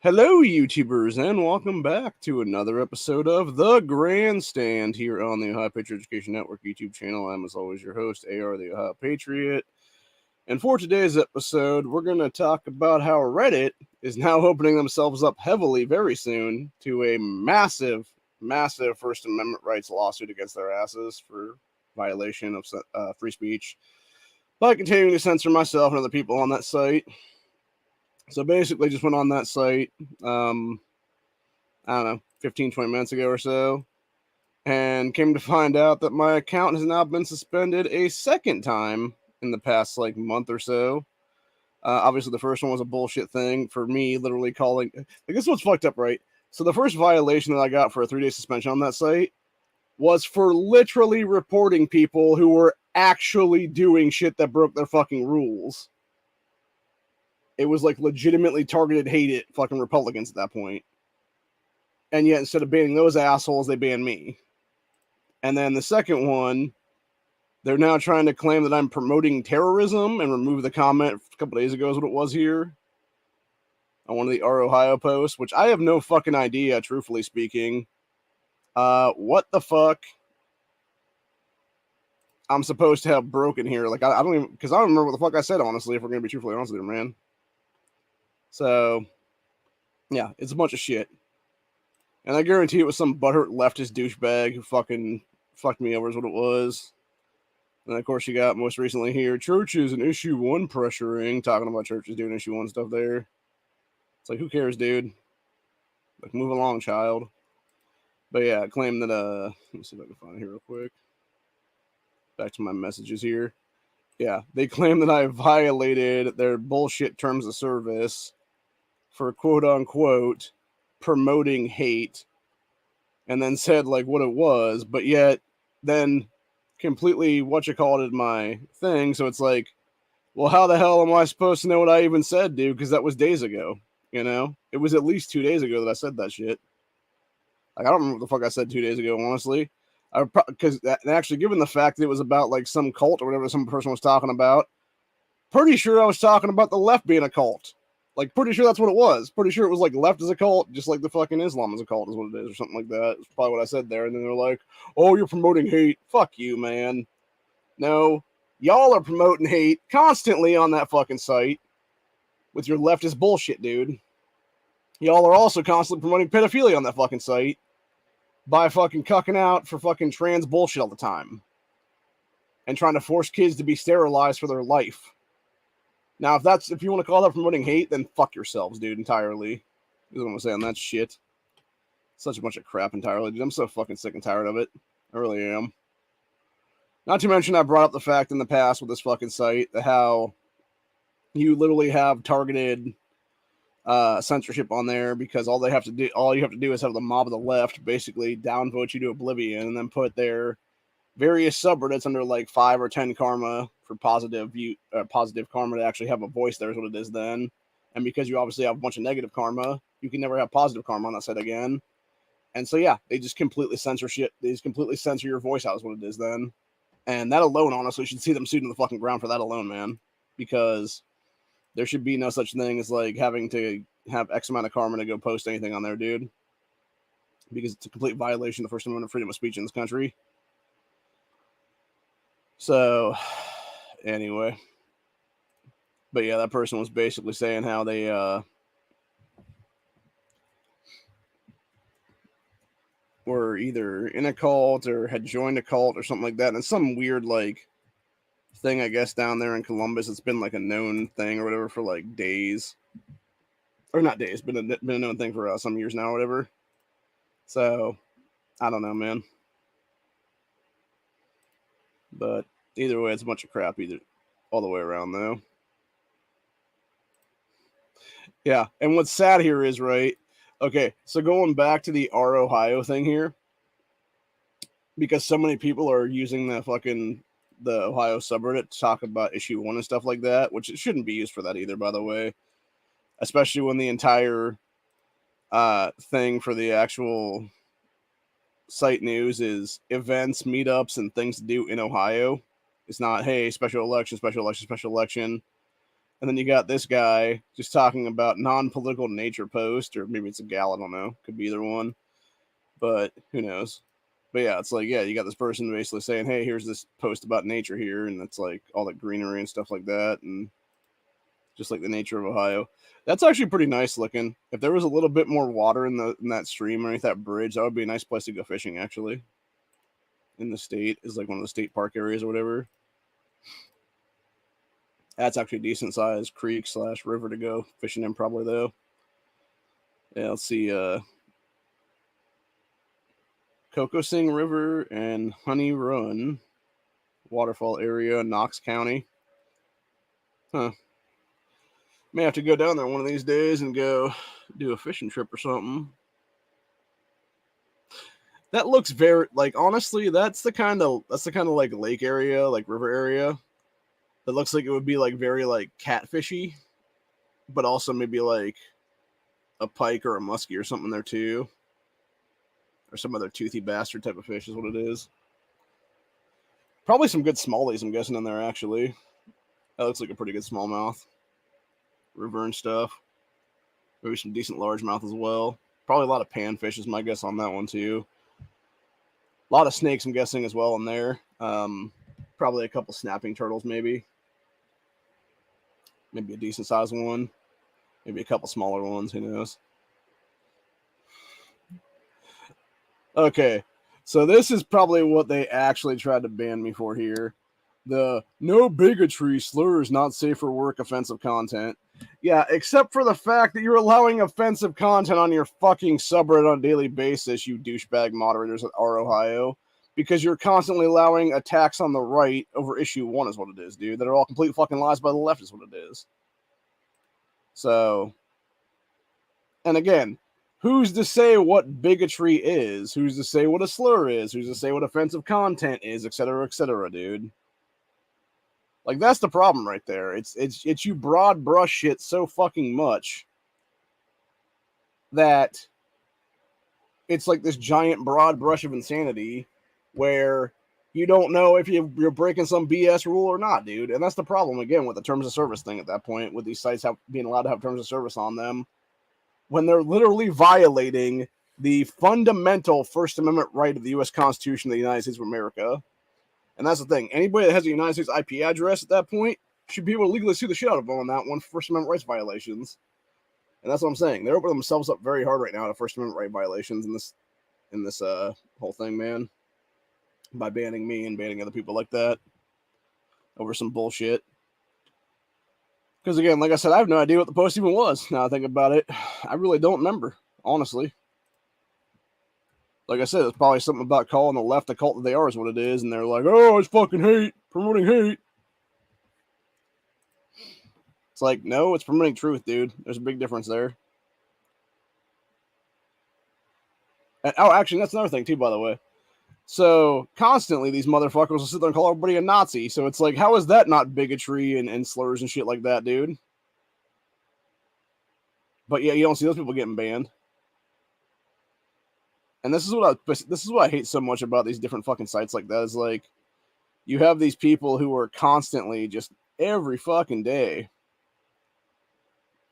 Hello, YouTubers, and welcome back to another episode of The Grandstand here on the Ohio Patriot Education Network YouTube channel. I'm, as always, your host, AR, the Ohio Patriot. And for today's episode, we're going to talk about how Reddit is now opening themselves up heavily very soon to a massive First Amendment rights lawsuit against their asses for violation of free speech by continuing to censor myself and other people on that site. So basically, just went on that site, I don't know, 15, 20 minutes ago or so, and came to find out that my account has now been suspended a second time in the past, month or so. Obviously, the first one was a bullshit thing for me literally calling. This is what's fucked up, right? So the first violation that I got for a 3-day suspension on that site was for literally reporting people who were actually doing shit that broke their fucking rules. It was legitimately targeted hate at fucking Republicans at that point. And yet, instead of banning those assholes, they banned me. And then the second one, they're now trying to claim that I'm promoting terrorism and remove the comment a couple days ago is what it was here on one of the Our Ohio posts, which I have no fucking idea, truthfully speaking, what the fuck I'm supposed to have broken here. I don't even, because I don't remember what the fuck I said, honestly, if we're going to be truthfully honest with you, man. So, yeah, it's a bunch of shit. And I guarantee it was some butthurt leftist douchebag who fucking fucked me over is what it was. And of course you got most recently here, churches and issue 1 pressuring, talking about churches doing issue 1 stuff there. It's like, who cares, dude? Move along, child. But yeah, claim that, let me see if I can find it here real quick. Back to my messages here. Yeah, they claim that I violated their bullshit terms of service for quote unquote promoting hate, and then said what it was, but yet then completely in my thing. So it's like, well, how the hell am I supposed to know what I even said, dude? Because that was days ago. It was at least 2 days ago that I said that shit. I don't remember what the fuck I said 2 days ago, honestly. Because actually, given the fact that it was about some cult or whatever some person was talking about, pretty sure I was talking about the left being a cult. Pretty sure that's what it was. Pretty sure it was left is a cult, just like the fucking Islam is a cult, is what it is, or something like that. It's probably what I said there. And then they're like, oh, you're promoting hate. Fuck you, man. No, y'all are promoting hate constantly on that fucking site with your leftist bullshit, dude. Y'all are also constantly promoting pedophilia on that fucking site by fucking cucking out for fucking trans bullshit all the time and trying to force kids to be sterilized for their life. Now, if you want to call that promoting hate, then fuck yourselves, dude, entirely. Is what I'm saying. That's shit. Such a bunch of crap entirely, dude. I'm so fucking sick and tired of it. I really am. Not to mention, I brought up the fact in the past with this fucking site that how you literally have targeted censorship on there because all you have to do is have the mob of the left basically downvote you to oblivion and then put their various subreddits under 5 or 10 karma for positive karma to actually have a voice there is what it is then. And because you obviously have a bunch of negative karma, you can never have positive karma on that site again. And so yeah, they just completely censor shit. They just completely censor your voice out is what it is then. And that alone, honestly, you should see them sued in the fucking ground for that alone, man. Because there should be no such thing as having to have X amount of karma to go post anything on there, dude. Because it's a complete violation of the First Amendment of freedom of speech in this country. So, anyway. But yeah, that person was basically saying how they were either in a cult or had joined a cult or something like that. And some weird thing, I guess, down there in Columbus. It's been a known thing or whatever for days. Or not days, been a known thing for some years now or whatever. So, I don't know, man. But either way, it's a bunch of crap all the way around, though. Yeah, and what's sad here is, right, okay, so going back to the Our Ohio thing here, because so many people are using the Ohio subreddit to talk about issue 1 and stuff like that, which it shouldn't be used for that either, by the way, especially when the entire thing for the actual site news is events, meetups, and things to do in Ohio. It's not, hey, special election, special election, special election. And then you got this guy just talking about non-political nature post, or maybe it's a gal, I don't know. Could be either one. But who knows? But yeah, it's like, yeah, you got this person basically saying, hey, here's this post about nature here, and it's like all the greenery and stuff like that, and just like the nature of Ohio. That's actually pretty nice looking. If there was a little bit more water in that stream underneath that bridge, that would be a nice place to go fishing, actually. In the state, is like one of the state park areas or whatever. That's actually a decent sized creek / river to go fishing in, probably, though. Yeah, let's see. Kokosing River and Honey Run waterfall area, Knox County. Huh. May have to go down there one of these days and go do a fishing trip or something. That looks very, like, honestly, that's the kind of like lake area, like river area. That looks like it would be like very like catfishy, but also maybe like a pike or a muskie or something there too, or some other toothy bastard type of fish is what it is. Probably some good smallies, I'm guessing, in there, actually. That looks like a pretty good smallmouth. River and stuff. Maybe some decent largemouth as well. Probably a lot of panfish is my guess on that one too. A lot of snakes, I'm guessing, as well in there. Probably a couple snapping turtles, maybe. Maybe a decent sized one. Maybe a couple smaller ones, who knows. Okay, so this is probably what they actually tried to ban me for here. The no bigotry, slurs, not safe for work, offensive content. Yeah, except for the fact that you're allowing offensive content on your fucking subreddit on a daily basis, you douchebag moderators at R Ohio, because you're constantly allowing attacks on the right over issue 1 is what it is, dude. That are all complete fucking lies by the left is what it is. So, and again, who's to say what bigotry is? Who's to say what a slur is? Who's to say what offensive content is, etc., dude? Like, that's the problem right there. It's you broad brush shit so fucking much that it's like this giant broad brush of insanity where you don't know if you're breaking some BS rule or not, dude. And that's the problem, again, with the terms of service thing at that point, with these sites being allowed to have terms of service on them, when they're literally violating the fundamental First Amendment right of the U.S. Constitution of the United States of America. And that's the thing. Anybody that has a United States IP address at that point should be able to legally sue the shit out of them on that one for First Amendment rights violations. And that's what I'm saying. They're opening themselves up very hard right now to First Amendment right violations in this whole thing, man. By banning me and banning other people like that over some bullshit. Because again, like I said, I have no idea what the post even was. Now I think about it, I really don't remember, honestly. Like I said, it's probably something about calling the left the cult that they are is what it is, and they're like, oh, it's fucking hate, promoting hate. It's like, no, it's promoting truth, dude. There's a big difference there. And, oh, actually, that's another thing, too, by the way. So, constantly, these motherfuckers will sit there and call everybody a Nazi. So, it's like, how is that not bigotry and slurs and shit like that, dude? But yeah, you don't see those people getting banned. And this is what I hate so much about these different fucking sites like that, is like, you have these people who are constantly just every fucking day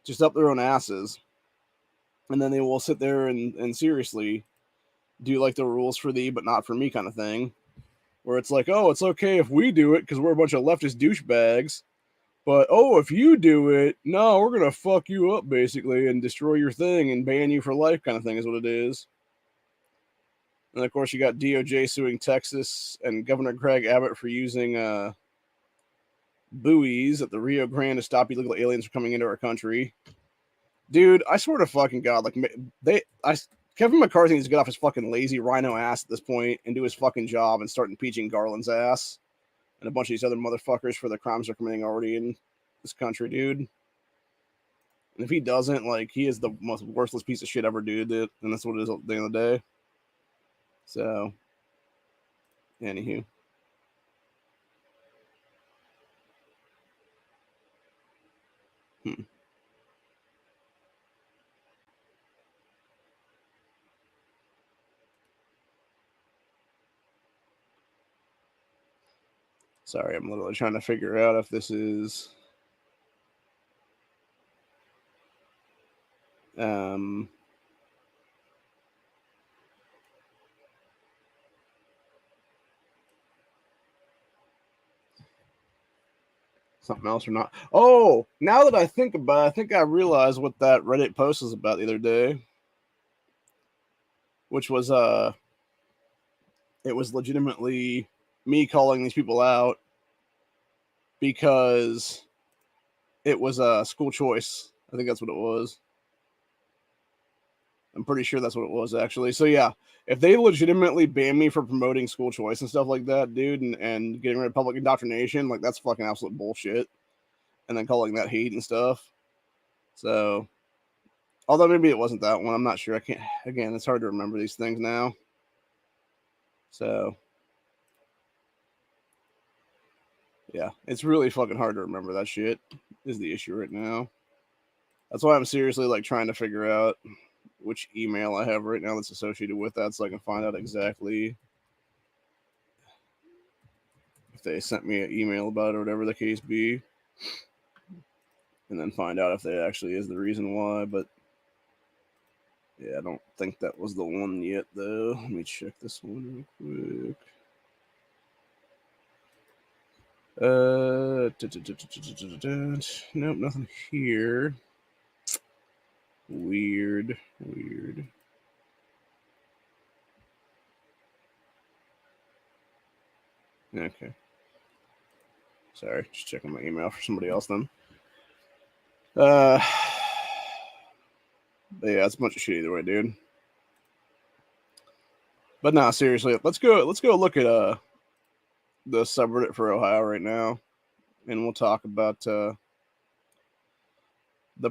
just up their own asses. And then they will sit there and seriously do like the rules for thee, but not for me kind of thing. Where it's like, oh, it's okay if we do it because we're a bunch of leftist douchebags. But, oh, if you do it, no, we're going to fuck you up, basically, and destroy your thing and ban you for life kind of thing is what it is. And, of course, you got DOJ suing Texas and Governor Greg Abbott for using buoys at the Rio Grande to stop illegal aliens from coming into our country. Dude, I swear to fucking God, like, Kevin McCarthy needs to get off his fucking lazy rhino ass at this point and do his fucking job and start impeaching Garland's ass and a bunch of these other motherfuckers for the crimes they're committing already in this country, dude. And if he doesn't, like, he is the most worthless piece of shit ever, dude. And that's what it is at the end of the day. So, anywho. Sorry, I'm literally trying to figure out if this is Um, something else or not? Oh, now that I think about it, I think I realized what that Reddit post was about the other day, which was it was legitimately me calling these people out because it was a school choice. I think that's what it was. I'm pretty sure that's what it was actually. So yeah, if they legitimately ban me for promoting school choice and stuff like that, dude, and getting rid of public indoctrination, like that's fucking absolute bullshit. And then calling that hate and stuff. So, although maybe it wasn't that one, I'm not sure. I can't. Again, it's hard to remember these things now. So, yeah, it's really fucking hard to remember that shit. Is the issue right now. That's why I'm seriously like trying to figure out which email I have right now that's associated with that, so I can find out exactly if they sent me an email about it or whatever the case be, and then find out if that actually is the reason why. But yeah, I don't think that was the one yet, though. Let me check this one real quick. Nope, nothing here. Weird. Okay. Sorry, just checking my email for somebody else then. But yeah, it's a bunch of shit either way, dude. But nah, seriously, let's go look at the subreddit for Ohio right now, and we'll talk about the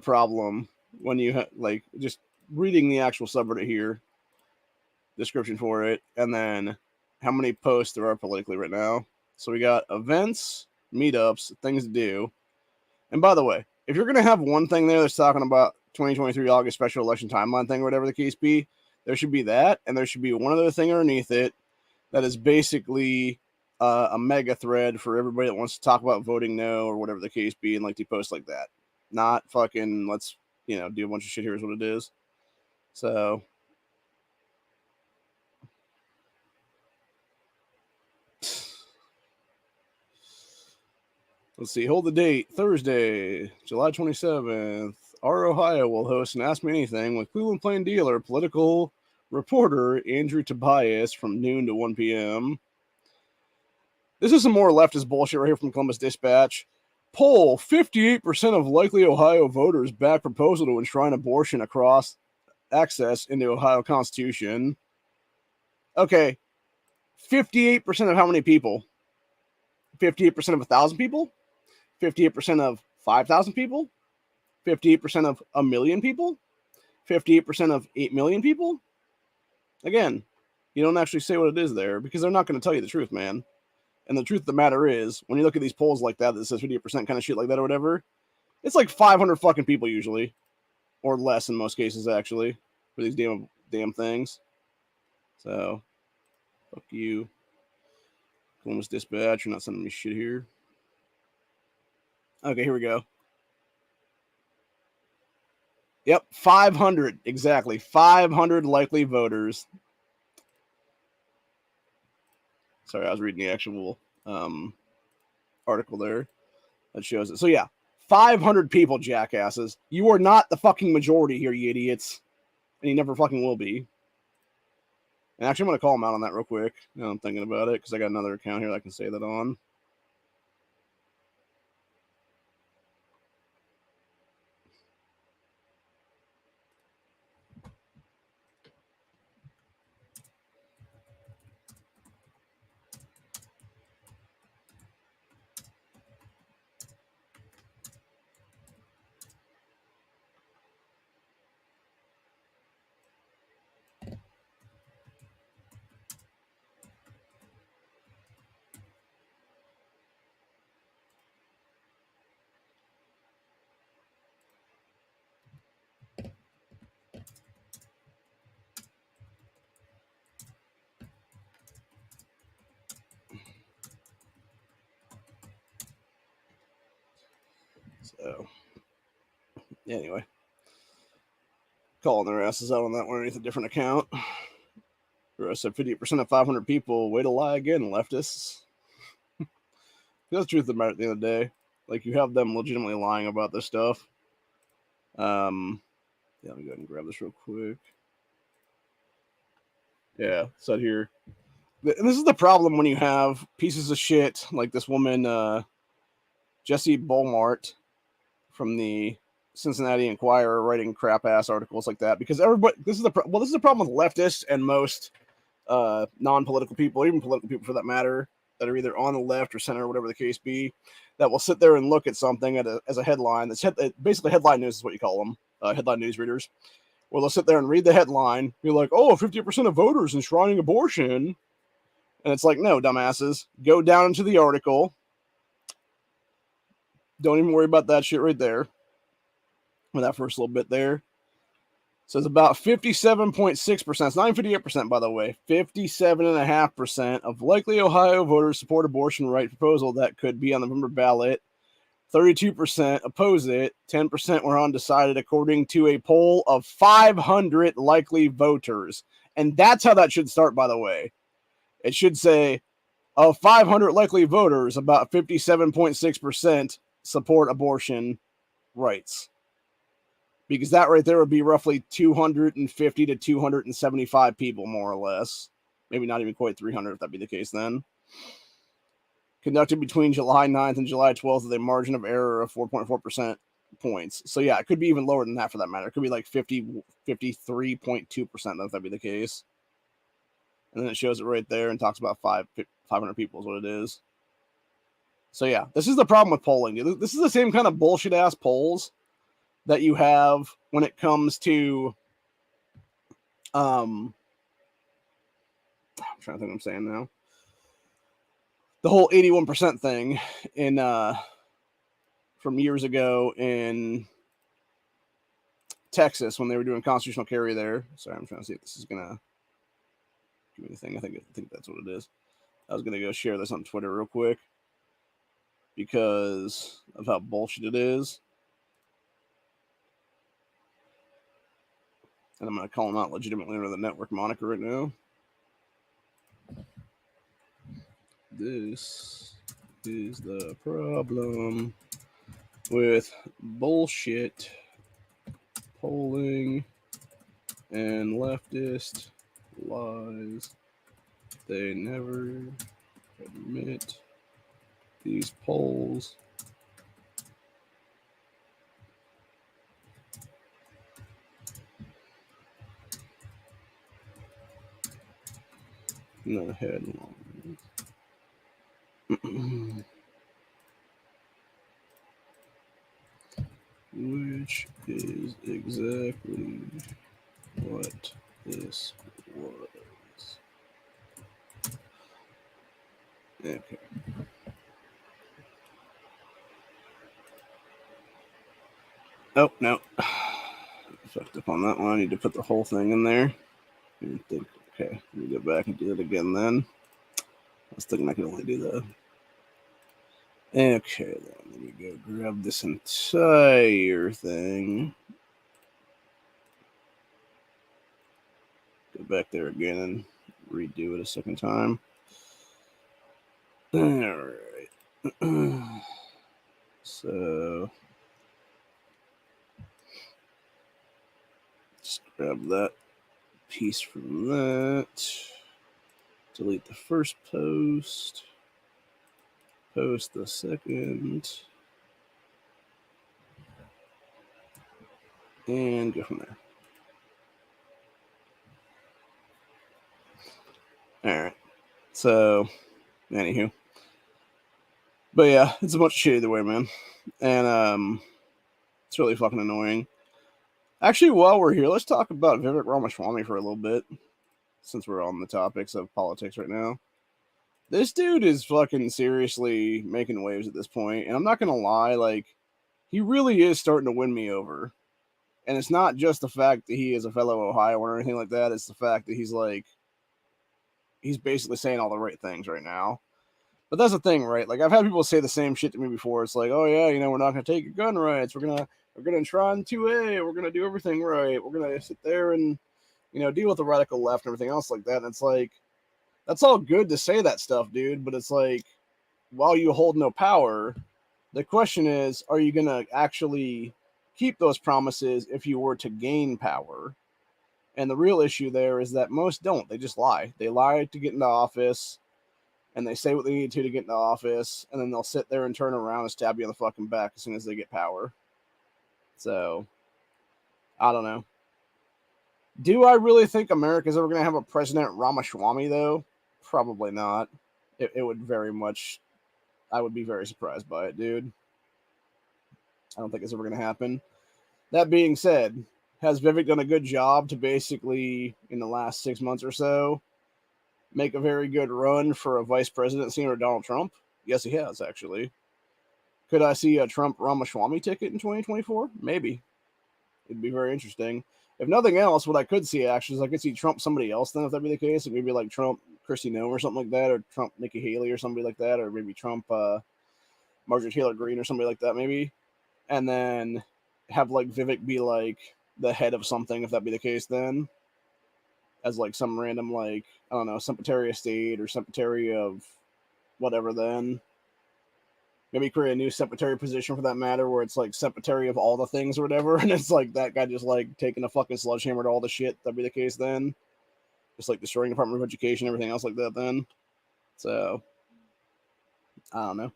problem when you like just reading the actual subreddit here, description for it, and then how many posts there are politically right now. So we got events, meetups, things to do. And by the way, if you're gonna have one thing there that's talking about 2023 August special election timeline thing or whatever the case be, there should be that, and there should be one other thing underneath it that is basically a mega thread for everybody that wants to talk about voting no or whatever the case be, and like to post like that. Not fucking let's do a bunch of shit. Here's what it is. So let's see. Hold the date. Thursday, July 27th. Our Ohio will host an Ask Me Anything with Cleveland Plain Dealer political reporter Andrew Tobias from noon to 1 p.m. This is some more leftist bullshit right here from Columbus Dispatch. Poll 58% of likely Ohio voters back proposal to enshrine abortion across access in the Ohio Constitution. Okay, 58% of how many people? 58% of 1,000 people? 58% of 5,000 people? 58% of a million people? 58% of 8 million people? Again, you don't actually say what it is there because they're not going to tell you the truth, man. And the truth of the matter is, when you look at these polls like that says 58% kind of shit like that or whatever, it's like 500 fucking people usually, or less in most cases actually, for these damn things. So, fuck you, Columbus Dispatch. You're not sending me shit here. Okay, here we go. Yep, 500 exactly. 500 likely voters. Sorry, I was reading the actual article there that shows it. So yeah, 500 people, jackasses. You are not the fucking majority here, you idiots, and you never fucking will be. And actually, I'm gonna call him out on that real quick. Now I'm thinking about it because I got another account here that I can say that on. So anyway, calling their asses out on that one underneath a different account. I said 50% of 500 people. Way to lie again, leftists. That's the truth of the matter at the end of the day. Like, you have them legitimately lying about this stuff. Yeah, let me go ahead and grab this real quick. Yeah, said here. And this is the problem when you have pieces of shit like this woman, Jessie Bolmart from the Cincinnati Enquirer, writing crap ass articles like that, because everybody, this is the problem with leftists and most non-political people, even political people for that matter, that are either on the left or center or whatever the case be, that will sit there and look at something as a headline. That's basically headline news is what you call them, headline news readers. Well, they'll sit there and read the headline, be like, oh, 50% of voters enshrining abortion. And it's like, no, dumbasses, go down into the article. Don't even worry about that shit right there. With that first little bit there. So it's about 57.6%. It's not even 58%, by the way. 57.5% of likely Ohio voters support abortion right proposal that could be on the November ballot. 32% oppose it. 10% were undecided, according to a poll of 500 likely voters. And that's how that should start, by the way. It should say, of 500 likely voters, about 57.6% support abortion rights. Because that right there would be roughly 250 to 275 people, more or less. Maybe not even quite 300 if that'd be the case then. Conducted between July 9th and July 12th with a margin of error of 4.4% points. So yeah, it could be even lower than that for that matter. It could be like 53.2% if that'd be the case. And then it shows it right there and talks about 500 people is what it is. So yeah, this is the problem with polling. This is the same kind of bullshit ass polls that you have when it comes to I'm trying to think what I'm saying now. The whole 81% thing in from years ago in Texas when they were doing constitutional carry there. Sorry, I'm trying to see if this is gonna give me the thing. I think that's what it is. I was gonna go share this on Twitter real quick because of how bullshit it is. And I'm going to call him out legitimately under the network moniker right now. This is the problem with bullshit polling and leftist lies. They never admit these polls the headlines. Which is exactly what this was. Okay. Oh, no. I fucked up on that one. I need to put the whole thing in there. Okay, let me go back and do it again then. I was thinking I could only do the... Okay, then let me go grab this entire thing. Go back there again and redo it a second time. Alright. So... just grab that piece from that. Delete the first post. Post the second. And go from there. Alright. So, anywho. But yeah, it's a bunch of shit either way, man. And it's really fucking annoying. Actually, while we're here, let's talk about Vivek Ramaswamy for a little bit, since we're on the topics of politics right now. This dude is fucking seriously making waves at this point, and I'm not gonna lie, like, he really is starting to win me over. And it's not just the fact that he is a fellow Ohioan or anything like that, it's the fact that he's basically saying all the right things right now. But that's the thing, right? Like, I've had people say the same shit to me before. It's like, oh yeah, we're not gonna take your gun rights. We're gonna We're going to try in 2A. We're going to do everything right. We're going to sit there and, deal with the radical left and everything else like that. And it's like, that's all good to say that stuff, dude. But it's like, while you hold no power, the question is, are you going to actually keep those promises if you were to gain power? And the real issue there is that most don't. They just lie. They lie to get into office, and they say what they need to get into office, and then they'll sit there and turn around and stab you in the fucking back as soon as they get power. So, I don't know. Do I really think America's ever going to have a President Ramaswamy, though? Probably not. It would very much... I would be very surprised by it, dude. I don't think it's ever going to happen. That being said, has Vivek done a good job to basically, in the last 6 months or so, make a very good run for a vice presidency under Donald Trump? Yes, he has, actually. Could I see a Trump Ramaswamy ticket in 2024? Maybe. It'd be very interesting. If nothing else, what I could see, actually, is I could see Trump somebody else then, if that'd be the case. Maybe like Trump Kristi Noem or something like that, or Trump Nikki Haley or somebody like that, or maybe Trump Marjorie Taylor Greene or somebody like that, maybe. And then have like Vivek be like the head of something, if that be the case then, as like some random, like, I don't know, Secretary of State or Secretary of whatever then. Maybe create a new secretary position for that matter, where it's like secretary of all the things or whatever, and it's like that guy just like taking a fucking sledgehammer to all the shit. That'd be the case then. Just like destroying the Department of Education, everything else like that then. So, I don't know.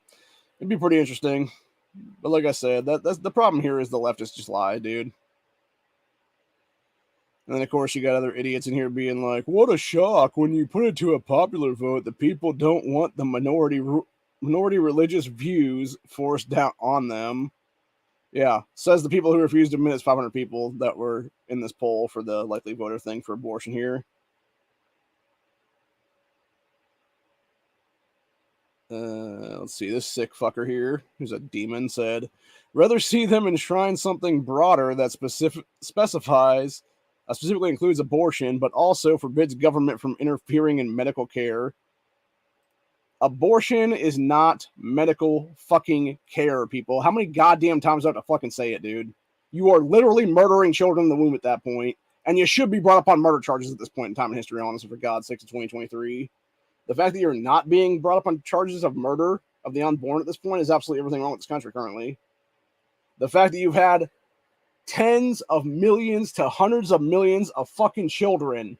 It'd be pretty interesting. But like I said, that's the problem here is the leftists just lie, dude. And then, of course, you got other idiots in here being like, what a shock. When you put it to a popular vote, the people don't want the minority religious views forced down on them. Yeah, says the people who refused to admit it's 500 people that were in this poll for the likely voter thing for abortion here. Let's see, this sick fucker here, who's a demon, said, rather see them enshrine something broader that specifically includes abortion, but also forbids government from interfering in medical care. Abortion is not medical fucking care, people. How many goddamn times do I have to fucking say it, dude? You are literally murdering children in the womb at that point, and you should be brought up on murder charges at this point in time in history, honestly, for God's sakes, in 2023. The fact that you're not being brought up on charges of murder of the unborn at this point is absolutely everything wrong with this country currently. The fact that you've had tens of millions to hundreds of millions of fucking children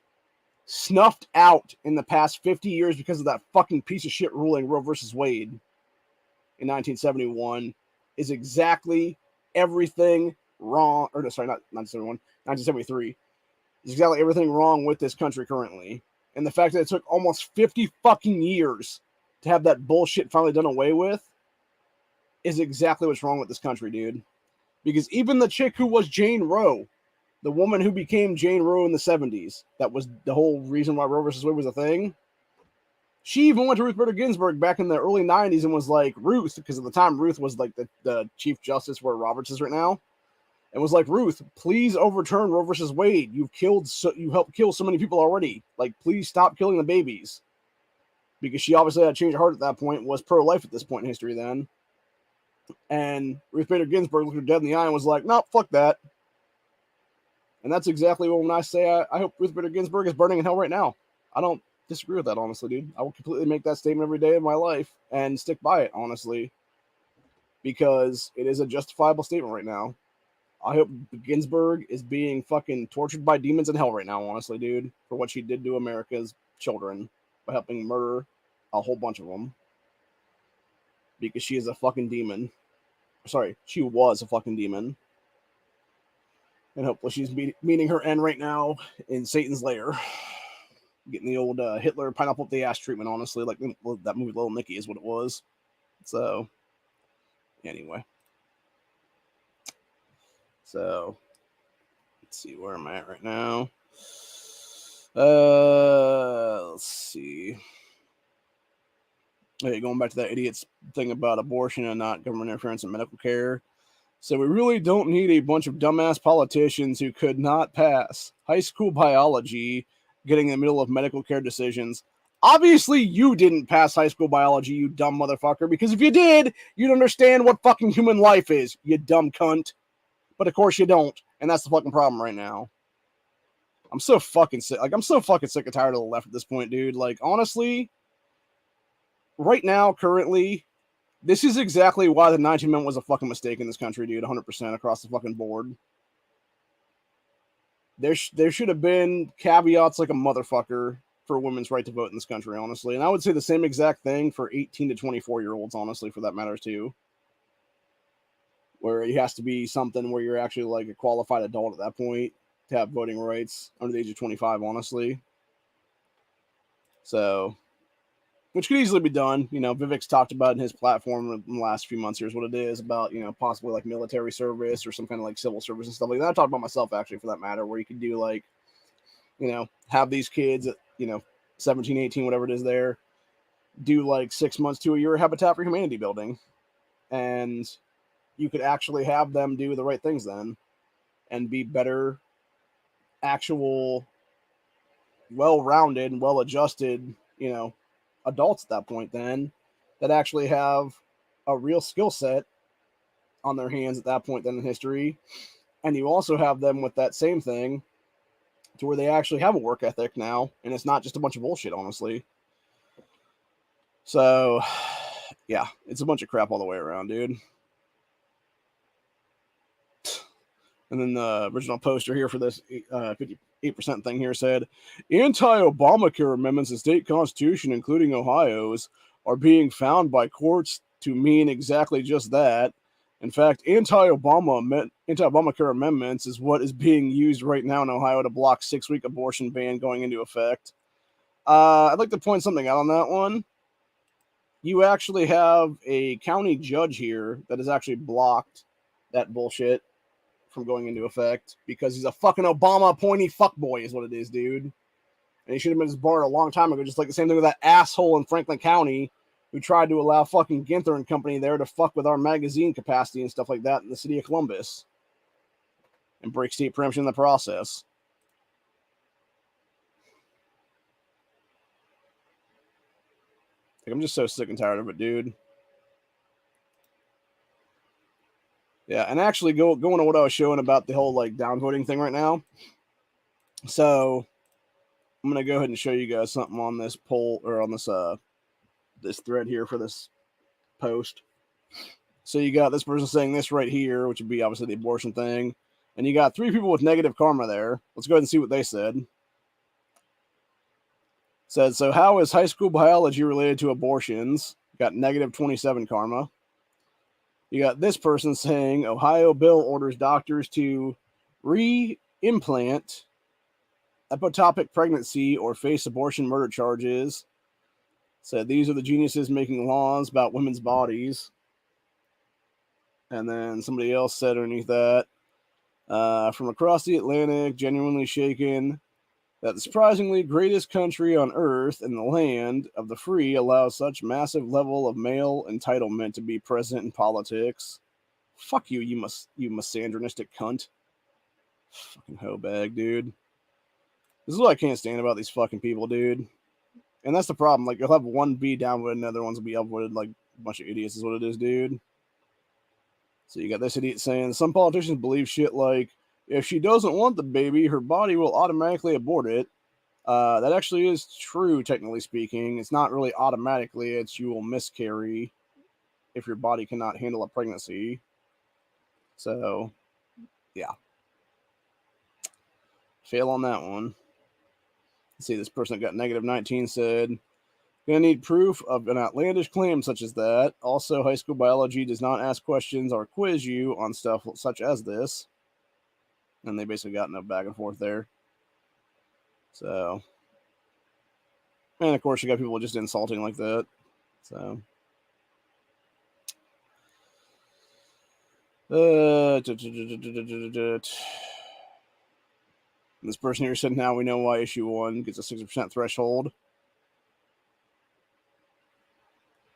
snuffed out in the past 50 years because of that fucking piece of shit ruling Roe versus Wade in 1971 is exactly everything wrong. Or no, sorry, not 1971, 1973. Is exactly everything wrong with this country currently. And the fact that it took almost 50 fucking years to have that bullshit finally done away with is exactly what's wrong with this country, dude. Because even the chick who was Jane Roe, the woman who became Jane Roe in the 70s, that was the whole reason why Roe versus Wade was a thing. She even went to Ruth Bader Ginsburg back in the early 90s and was like, Ruth, because at the time Ruth was like the Chief Justice where Roberts is right now, and was like, Ruth, please overturn Roe versus Wade. You helped kill so many people already. Like, please stop killing the babies. Because she obviously had a change of heart at that point, was pro-life at this point in history then. And Ruth Bader Ginsburg looked her dead in the eye and was like, no, fuck that. And that's exactly when I say I hope Ruth Bader Ginsburg is burning in hell right now. I don't disagree with that, honestly, dude. I will completely make that statement every day of my life and stick by it, honestly. Because it is a justifiable statement right now. I hope Ginsburg is being fucking tortured by demons in hell right now, honestly, dude, for what she did to America's children by helping murder a whole bunch of them. Because she is a fucking demon. Sorry, she was a fucking demon. And hopefully she's meeting her end right now in Satan's lair. Getting the old Hitler pineapple up the ass treatment, honestly, like that movie Little Nicky is what it was. So, anyway. So, let's see, where am I at right now? Let's see. Okay, going back to that idiot's thing about abortion and not government interference in medical care. So we really don't need a bunch of dumbass politicians who could not pass high school biology getting in the middle of medical care decisions. Obviously, you didn't pass high school biology, you dumb motherfucker, because if you did, you'd understand what fucking human life is, you dumb cunt. But of course you don't, and that's the fucking problem right now. I'm so fucking sick. Like, I'm so fucking sick and tired of the left at this point, dude. Like, honestly, right now, currently, this is exactly why the 19th Amendment was a fucking mistake in this country, dude. 100% across the fucking board. There should have been caveats like a motherfucker for women's right to vote in this country, honestly. And I would say the same exact thing for 18 to 24-year-olds, honestly, for that matter, too. Where it has to be something where you're actually like a qualified adult at that point to have voting rights under the age of 25, honestly. So, which could easily be done. You know, Vivek's talked about in his platform in the last few months. Here's what it is about, you know, possibly like military service or some kind of like civil service and stuff like that. I talked about myself, actually, for that matter, where you could do like, you know, have these kids at, you know, 17, 18, whatever it is there, do like 6 months to a year Habitat for Humanity building. And you could actually have them do the right things then and be better, actual, well-rounded and well-adjusted, you know, adults at that point then that actually have a real skill set on their hands at that point then in history. And you also have them with that same thing to where they actually have a work ethic now, and it's not just a bunch of bullshit, honestly. So, yeah, it's a bunch of crap all the way around, dude. And then the original poster here for this 58% thing here said, anti-Obamacare amendments to state constitution, including Ohio's, are being found by courts to mean exactly just that. In fact, anti-Obamacare amendments is what is being used right now in Ohio to block 6-week abortion ban going into effect. I'd like to point something out on that one. You actually have a county judge here that has actually blocked that bullshit from going into effect because he's a fucking Obama appointee fuckboy is what it is, dude. And he should have been disbarred a long time ago, just like the same thing with that asshole in Franklin County who tried to allow fucking Ginther and company there to fuck with our magazine capacity and stuff like that in the city of Columbus and break state preemption in the process. Like, I'm just so sick and tired of it, dude. Yeah, and actually going to what I was showing about the whole like downvoting thing right now. So I'm gonna go ahead and show you guys something on this poll or on this this thread here for this post. So you got this person saying this right here, which would be obviously the abortion thing, and you got 3 people with negative karma there. Let's go ahead and see what they said. Said, so how is high school biology related to abortions? Got negative 27 karma. You got this person saying Ohio bill orders doctors to re-implant ectopic pregnancy or face abortion murder charges. Said these are the geniuses making laws about women's bodies. And then somebody else said underneath that, from across the Atlantic, genuinely shaken that the surprisingly greatest country on earth and the land of the free allows such massive level of male entitlement to be present in politics. Fuck you, you misogynistic cunt. Fucking hoe bag, dude. This is what I can't stand about these fucking people, dude. And that's the problem. Like, you'll have one be downvoted and the other ones will be upvoted like a bunch of idiots is what it is, dude. So you got this idiot saying some politicians believe shit like, if she doesn't want the baby, her body will automatically abort it. That actually is true, technically speaking. It's not really automatically. It's you will miscarry if your body cannot handle a pregnancy. So, yeah. Fail on that one. Let's see, this person that got negative 19 said, gonna need proof of an outlandish claim such as that. Also, high school biology does not ask questions or quiz you on stuff such as this. And they basically got no back and forth there. So, and of course, you got people just insulting like that. So, this person here said, now we know why issue 1 gets a 60% threshold.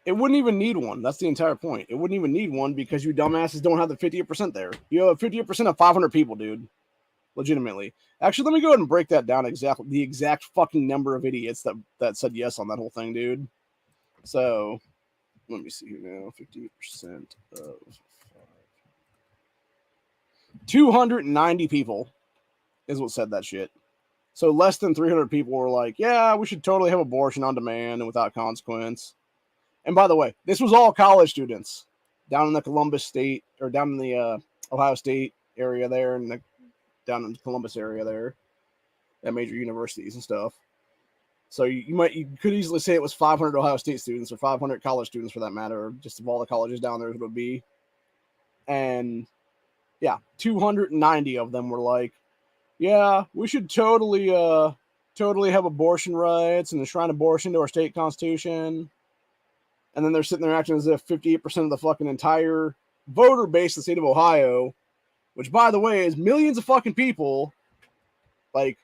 It wouldn't even need one. That's the entire point. It wouldn't even need one because you dumbasses don't have the 58% there. You have 58% of 500 people, dude. Legitimately. Actually, let me go ahead and break that down exactly. The exact fucking number of idiots that said yes on that whole thing, dude. So, let me see here now. 58% of 290 people is what said that shit. So less than 300 people were like, yeah, we should totally have abortion on demand and without consequence. And by the way, this was all college students down in the Columbus State, or down in the Ohio State area there, and down in the Columbus area there, at major universities and stuff. So you could easily say it was 500 Ohio State students or 500 college students for that matter, or just of all the colleges down there it would be. And yeah, 290 of them were like, yeah, we should totally have abortion rights and enshrine abortion to our state constitution. And then they're sitting there acting as if 58% of the fucking entire voter base in the state of Ohio, which by the way is millions of fucking people, like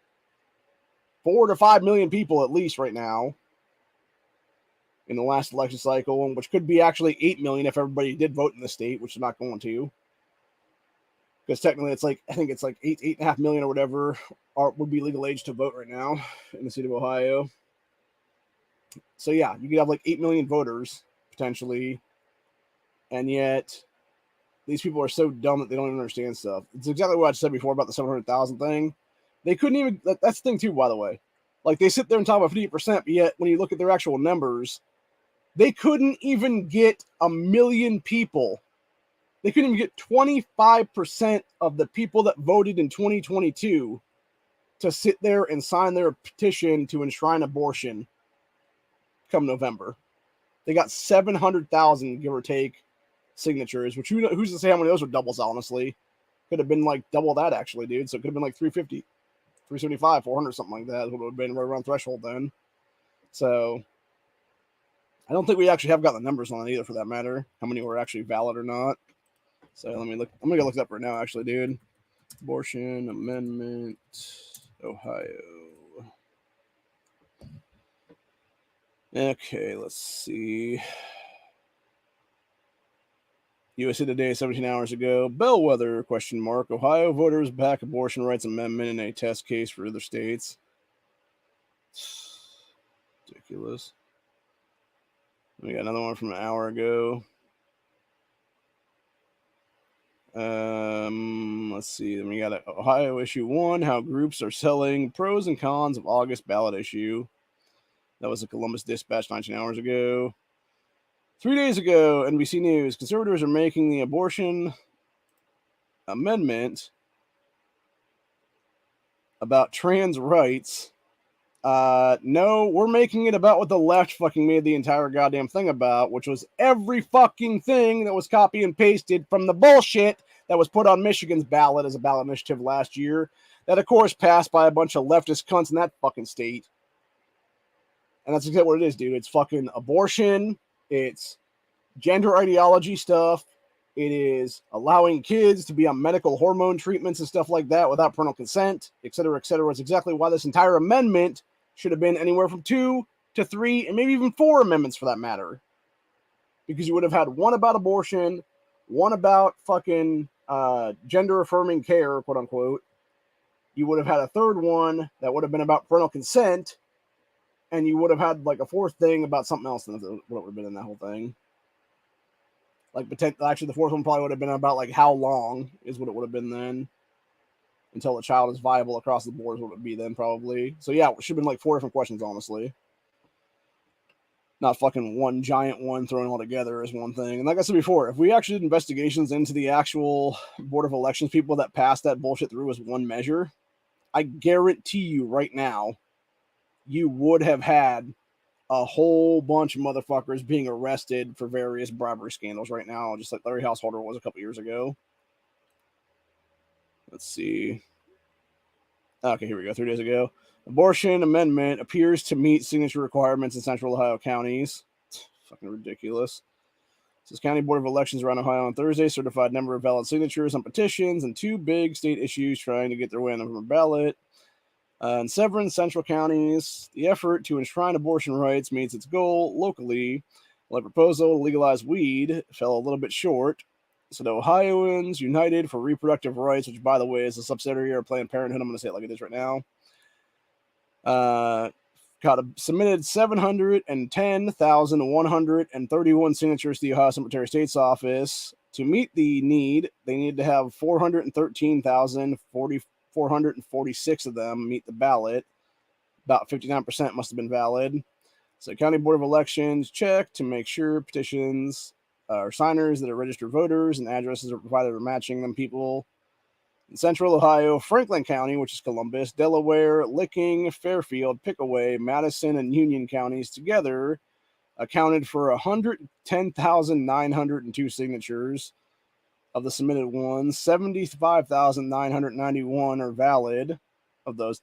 4 to 5 million people at least right now in the last election cycle, which could be actually 8 million if everybody did vote in the state, which is not going to. Because technically it's like, I think it's like 8.5 million or whatever would be legal age to vote right now in the state of Ohio. So yeah, you could have like 8 million voters potentially, and yet these people are so dumb that they don't even understand stuff. It's exactly what I said before about the 700,000 thing. They couldn't even, that's the thing too, by the way. Like they sit there and talk about 50%, but yet when you look at their actual numbers, they couldn't even get 1 million people. They couldn't even get 25% of the people that voted in 2022 to sit there and sign their petition to enshrine abortion come November. They got 700,000, give or take, signatures, which who's to say how many of those were doubles, honestly. Could have been like double that, actually, dude. So it could have been like 350, 375, 400, something like that. Would have been right around threshold then. So I don't think we actually have got the numbers on it either, for that matter, how many were actually valid or not. So let me look. I'm going to go look it up right now, actually, dude. Abortion Amendment, Ohio. Okay, let's see. USA Today, 17 hours ago. Bellwether, ? Ohio voters back abortion rights amendment in a test case for other states. Ridiculous. We got another one from an hour ago. Let's see. Then we got Ohio issue 1, how groups are selling pros and cons of August ballot issue. That was a Columbus Dispatch 19 hours ago. 3 days ago, NBC News, conservatives are making the abortion amendment about trans rights. No, we're making it about what the left fucking made the entire goddamn thing about, which was every fucking thing that was copy and pasted from the bullshit that was put on Michigan's ballot as a ballot initiative last year. That, of course, passed by a bunch of leftist cunts in that fucking state. And that's exactly what it is, dude. It's fucking abortion. It's gender ideology stuff. It is allowing kids to be on medical hormone treatments and stuff like that without parental consent, et cetera, et cetera. It's exactly why this entire amendment should have been anywhere from 2 to 3 and maybe even 4 amendments for that matter. Because you would have had one about abortion, one about fucking gender affirming care, quote unquote. You would have had a third one that would have been about parental consent. And you would have had like a fourth thing about something else that would have been in that whole thing. Like, actually, the fourth one probably would have been about like how long is what it would have been then. Until a child is viable across the board is what it would be then, probably. So yeah, it should have been like 4 different questions, honestly. Not fucking one giant one thrown all together as one thing. And like I said before, if we actually did investigations into the actual Board of Elections people that passed that bullshit through as one measure, I guarantee you right now, you would have had a whole bunch of motherfuckers being arrested for various bribery scandals right now, just like Larry Householder was a couple years ago. Let's see. Okay, here we go. 3 days ago. Abortion amendment appears to meet signature requirements in central Ohio counties. It's fucking ridiculous. It says County Board of Elections around Ohio on Thursday certified number of valid signatures on petitions and 2 big state issues trying to get their way on the November ballot. In several central counties, the effort to enshrine abortion rights meets its goal locally, while a proposal to legalize weed fell a little bit short. So the Ohioans United for Reproductive Rights, which, by the way, is a subsidiary of Planned Parenthood, I'm going to say it like it is right now, submitted 710,131 signatures to the Ohio Secretary of State's office To meet the need, they needed to have 413,446 of them meet the ballot. About 59% must have been valid. So County Board of Elections check to make sure petitions or signers that are registered voters and addresses are provided for matching them people. In Central Ohio, Franklin County, which is Columbus, Delaware, Licking, Fairfield, Pickaway, Madison, and Union counties together accounted for 110,902 signatures. Of the submitted ones, 75,991 are valid. Of those,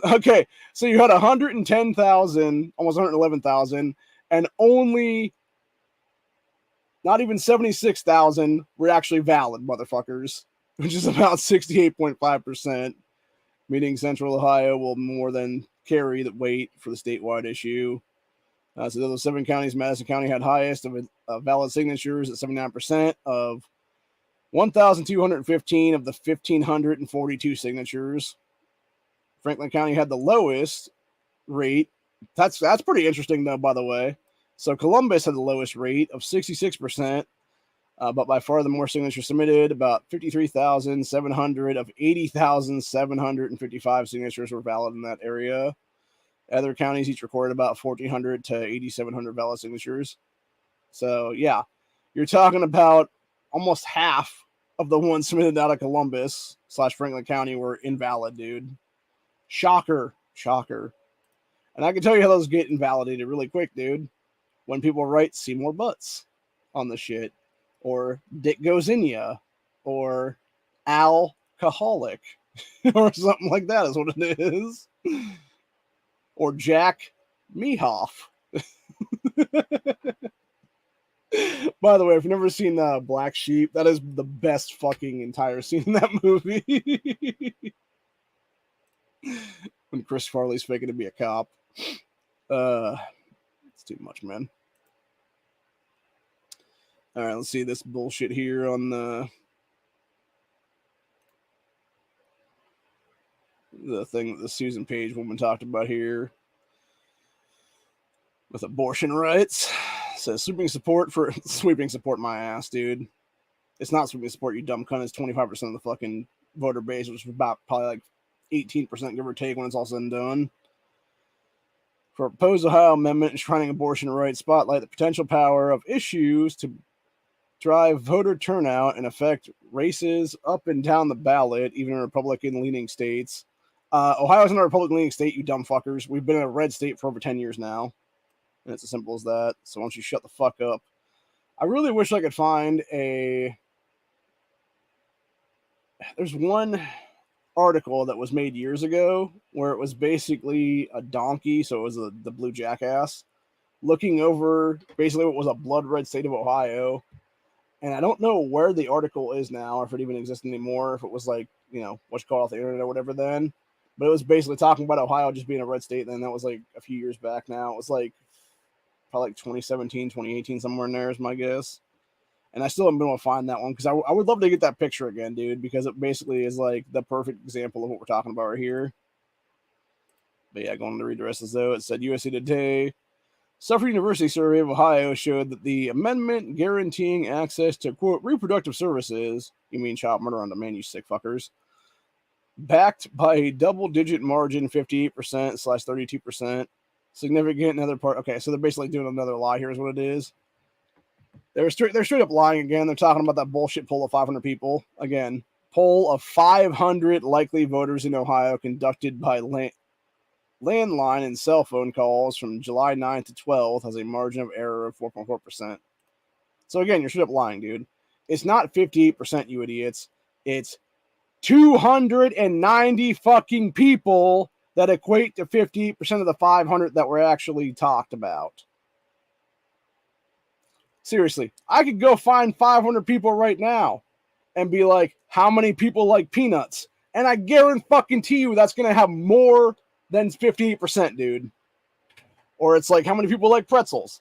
okay, so you had 110,000, almost 111,000, and only not even 76,000 were actually valid, motherfuckers, which is about 68.5%, meaning Central Ohio will more than carry the weight for the statewide issue. So those 7 counties, Madison County had highest of valid signatures at 79% of 1,215 of the 1,542 signatures. Franklin County had the lowest rate. That's pretty interesting, though, by the way. So Columbus had the lowest rate of 66%, but by far the more signatures submitted, about 53,700 of 80,755 signatures were valid in that area. Other counties each recorded about 1,400 to 8,700 valid signatures. So, yeah, you're talking about almost half of the ones submitted out of Columbus / Franklin County were invalid, dude. Shocker. And I can tell you how those get invalidated really quick, dude. When people write "see more butts" on the shit, or "dick goes in ya," or "alcoholic," or something like that is what it is. Or Jack Mehoff. By the way, if you've never seen Black Sheep, that is the best fucking entire scene in that movie. When Chris Farley's faking to be a cop. It's too much, man. All right, let's see this bullshit here on the thing that the Susan Page woman talked about here with abortion rights. It says sweeping support my ass, dude. It's not sweeping support, you dumb cunt. It's 25% of the fucking voter base, which is about probably like 18%, give or take, when it's all said and done. For a proposed Ohio amendment enshrining abortion rights, spotlight the potential power of issues to drive voter turnout and affect races up and down the ballot, even in Republican-leaning states. Ohio's not a Republican-leaning state, you dumb fuckers. We've been in a red state for over 10 years now. And it's as simple as that. So why don't you shut the fuck up? I really wish I could find there's one article that was made years ago where it was basically a donkey, so it was the blue jackass, looking over basically what was a blood red state of Ohio. And I don't know where the article is now, or if it even exists anymore, if it was like, what you call it, the internet or whatever then. But it was basically talking about Ohio just being a red state. Then that was like a few years back now. It was like probably like 2017, 2018, somewhere in there is my guess. And I still haven't been able to find that one because I would love to get that picture again, dude, because it basically is like the perfect example of what we're talking about right here. But yeah, going to read the rest of this, though. It said USA Today. Suffolk University survey of Ohio showed that the amendment guaranteeing access to, quote, reproductive services, you mean child murder on demand, you sick fuckers, backed by a double-digit margin, 58% / 32%, significant in other part. Okay, so they're basically doing another lie. Here's what it is. They're straight up lying again. They're talking about that bullshit poll of 500 people. Again, poll of 500 likely voters in Ohio conducted by landline and cell phone calls from July 9th to 12th has a margin of error of 4.4%. So again, you're straight up lying, dude. It's not 58%, you idiots. It's 290 fucking people that equate to 58% of the 500 that were actually talked about. Seriously, I could go find 500 people right now and be like, how many people like peanuts? And I guarantee you that's going to have more than 58%, dude. Or it's like, how many people like pretzels?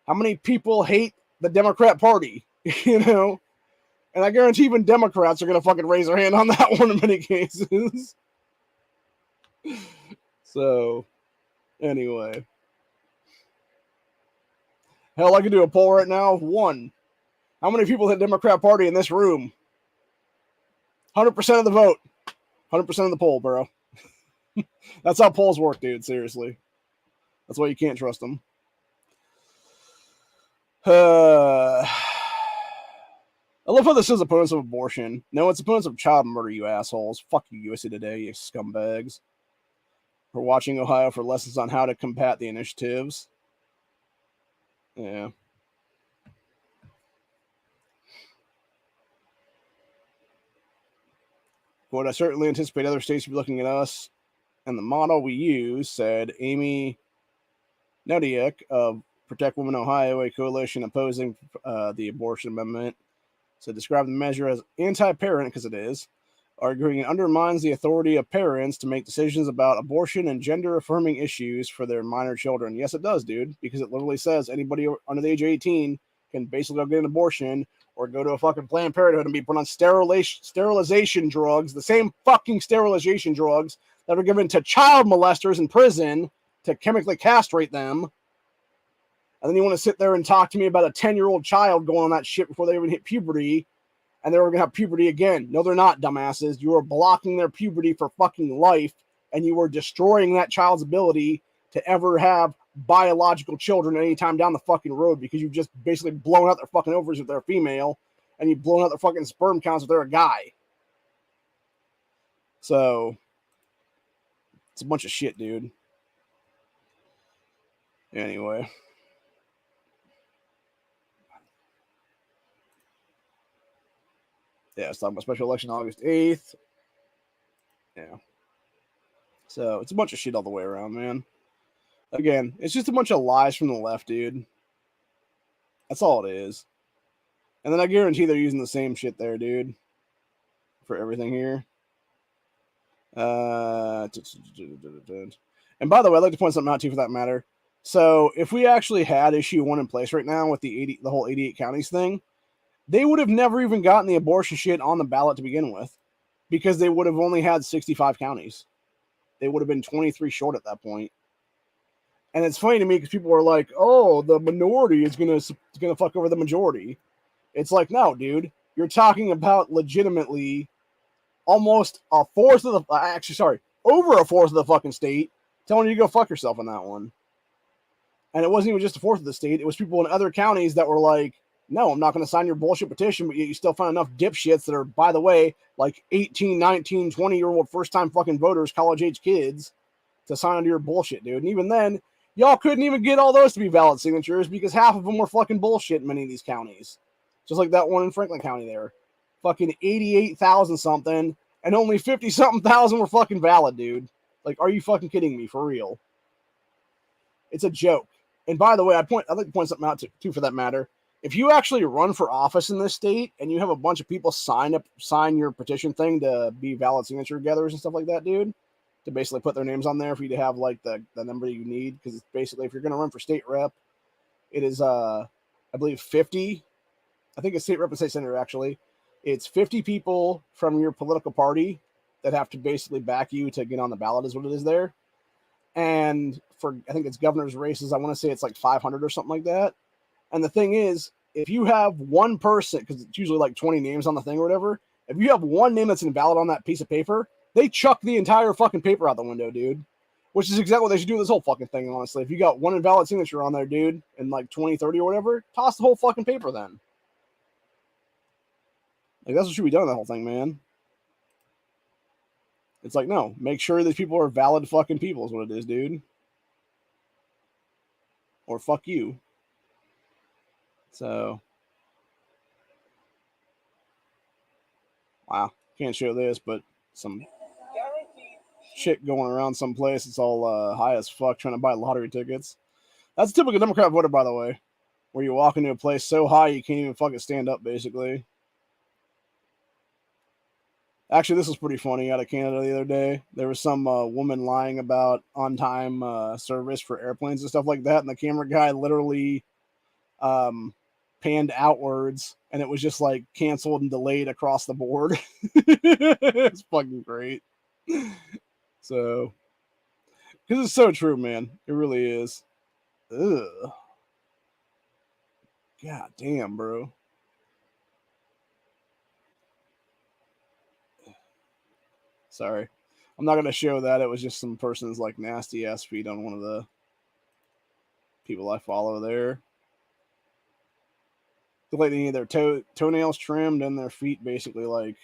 How many people hate the Democrat Party? And I guarantee even Democrats are going to fucking raise their hand on that one in many cases. So, anyway. Hell, I could do a poll right now of 1. How many people in the Democrat Party in this room? 100% of the vote. 100% of the poll, bro. That's how polls work, dude. Seriously. That's why you can't trust them. I love how this says opponents of abortion. No, it's opponents of child murder, you assholes. Fuck you, USA Today, you scumbags. For watching Ohio for lessons on how to combat the initiatives. Yeah. Quote, I certainly anticipate other states will be looking at us and the model we use, said Amy Nodiak of Protect Women Ohio, a coalition opposing the abortion amendment. So describe the measure as anti-parent, because it is, arguing it undermines the authority of parents to make decisions about abortion and gender-affirming issues for their minor children. Yes, it does, dude, because it literally says anybody under the age of 18 can basically go get an abortion or go to a fucking Planned Parenthood and be put on sterilization drugs, the same fucking sterilization drugs that are given to child molesters in prison to chemically castrate them. And then you want to sit there and talk to me about a 10-year-old child going on that shit before they even hit puberty, and they're going to have puberty again. No, they're not, dumbasses. You are blocking their puberty for fucking life, and you are destroying that child's ability to ever have biological children any time down the fucking road, because you've just basically blown out their fucking ovaries if they're a female, and you've blown out their fucking sperm counts if they're a guy. So, it's a bunch of shit, dude. Anyway. Yeah, it's talking about special election August 8th. Yeah. So, it's a bunch of shit all the way around, man. Again, it's just a bunch of lies from the left, dude. That's all it is. And then I guarantee they're using the same shit there, dude, for everything here. And by the way, I'd like to point something out too, for that matter. So if we actually had issue 1 in place right now with the whole 88 counties thing, they would have never even gotten the abortion shit on the ballot to begin with, because they would have only had 65 counties. They would have been 23 short at that point. And it's funny to me because people are like, "Oh, the minority is gonna fuck over the majority." It's like, no, dude. You're talking about legitimately almost a fourth of the over a fourth of the fucking state telling you to go fuck yourself on that one. And it wasn't even just a fourth of the state. It was people in other counties that were like, no, I'm not going to sign your bullshit petition, but you still find enough dipshits that are, by the way, like 18, 19, 20-year-old first-time fucking voters, college-age kids, to sign onto your bullshit, dude. And even then, y'all couldn't even get all those to be valid signatures because half of them were fucking bullshit in many of these counties. Just like that one in Franklin County there. Fucking 88,000 something, and only 50-something thousand were fucking valid, dude. Like, are you fucking kidding me? For real. It's a joke. And by the way, I'd like to point something out too, for that matter. If you actually run for office in this state and you have a bunch of people sign your petition thing to be valid signature gatherers and stuff like that, dude, to basically put their names on there for you to have like the number you need, because it's basically, if you're going to run for state rep, it is I believe 50. I think it's state rep and state senator, actually. It's 50 people from your political party that have to basically back you to get on the ballot, is what it is there. And for, I think it's governor's races, I want to say it's like 500 or something like that. And the thing is, if you have one person, because it's usually like 20 names on the thing or whatever, if you have one name that's invalid on that piece of paper, they chuck the entire fucking paper out the window, dude. Which is exactly what they should do with this whole fucking thing, honestly. If you got one invalid signature on there, dude, in like 20, 30 or whatever, toss the whole fucking paper then. Like, that's what should be done with that whole thing, man. It's like, no, make sure that people are valid fucking people is what it is, dude. Or fuck you. So, wow, can't show this, but some shit going around someplace. It's all high as fuck trying to buy lottery tickets. That's a typical Democrat voter, by the way, where you walk into a place so high you can't even fucking stand up, basically. Actually, this was pretty funny out of Canada the other day. There was some woman lying about on-time service for airplanes and stuff like that, and the camera guy literally panned outwards, and it was just like canceled and delayed across the board. It's fucking great. So, because it's so true, man. It really is. Ugh. God damn, bro. Sorry. I'm not going to show that. It was just some person's like nasty ass feet on one of the people I follow there. Look like they need their toenails trimmed and their feet basically like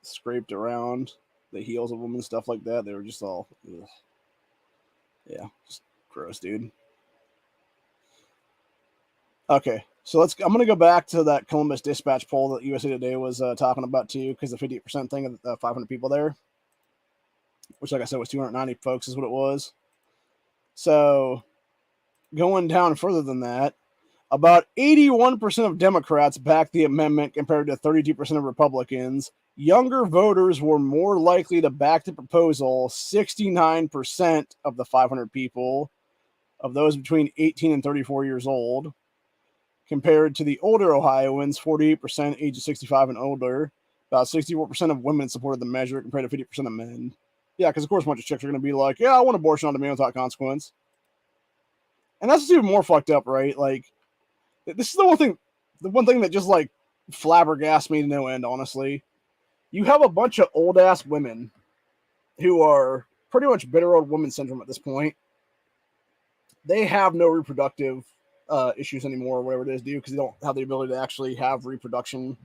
scraped around the heels of them and stuff like that. They were just all, ugh. Yeah, just gross, dude. Okay, so I'm gonna go back to that Columbus Dispatch poll that USA Today was talking about too, because the 58% thing of the 500 people there, which, like I said, was 290 folks, is what it was. So going down further than that, about 81% of Democrats backed the amendment compared to 32% of Republicans. Younger voters were more likely to back the proposal, 69% of the 500 people, of those between 18 and 34 years old, compared to the older Ohioans, 48% ages 65 and older. About 64% of women supported the measure compared to 50% of men. Yeah, because of course a bunch of chicks are going to be like, yeah, I want abortion on demand without consequence. And that's even more fucked up, right? Like, this is the one thing that just like flabbergasts me to no end, honestly. You have a bunch of old ass women who are pretty much bitter old woman syndrome at this point. They have no reproductive issues anymore, or whatever it is, because they don't have the ability to actually have reproduction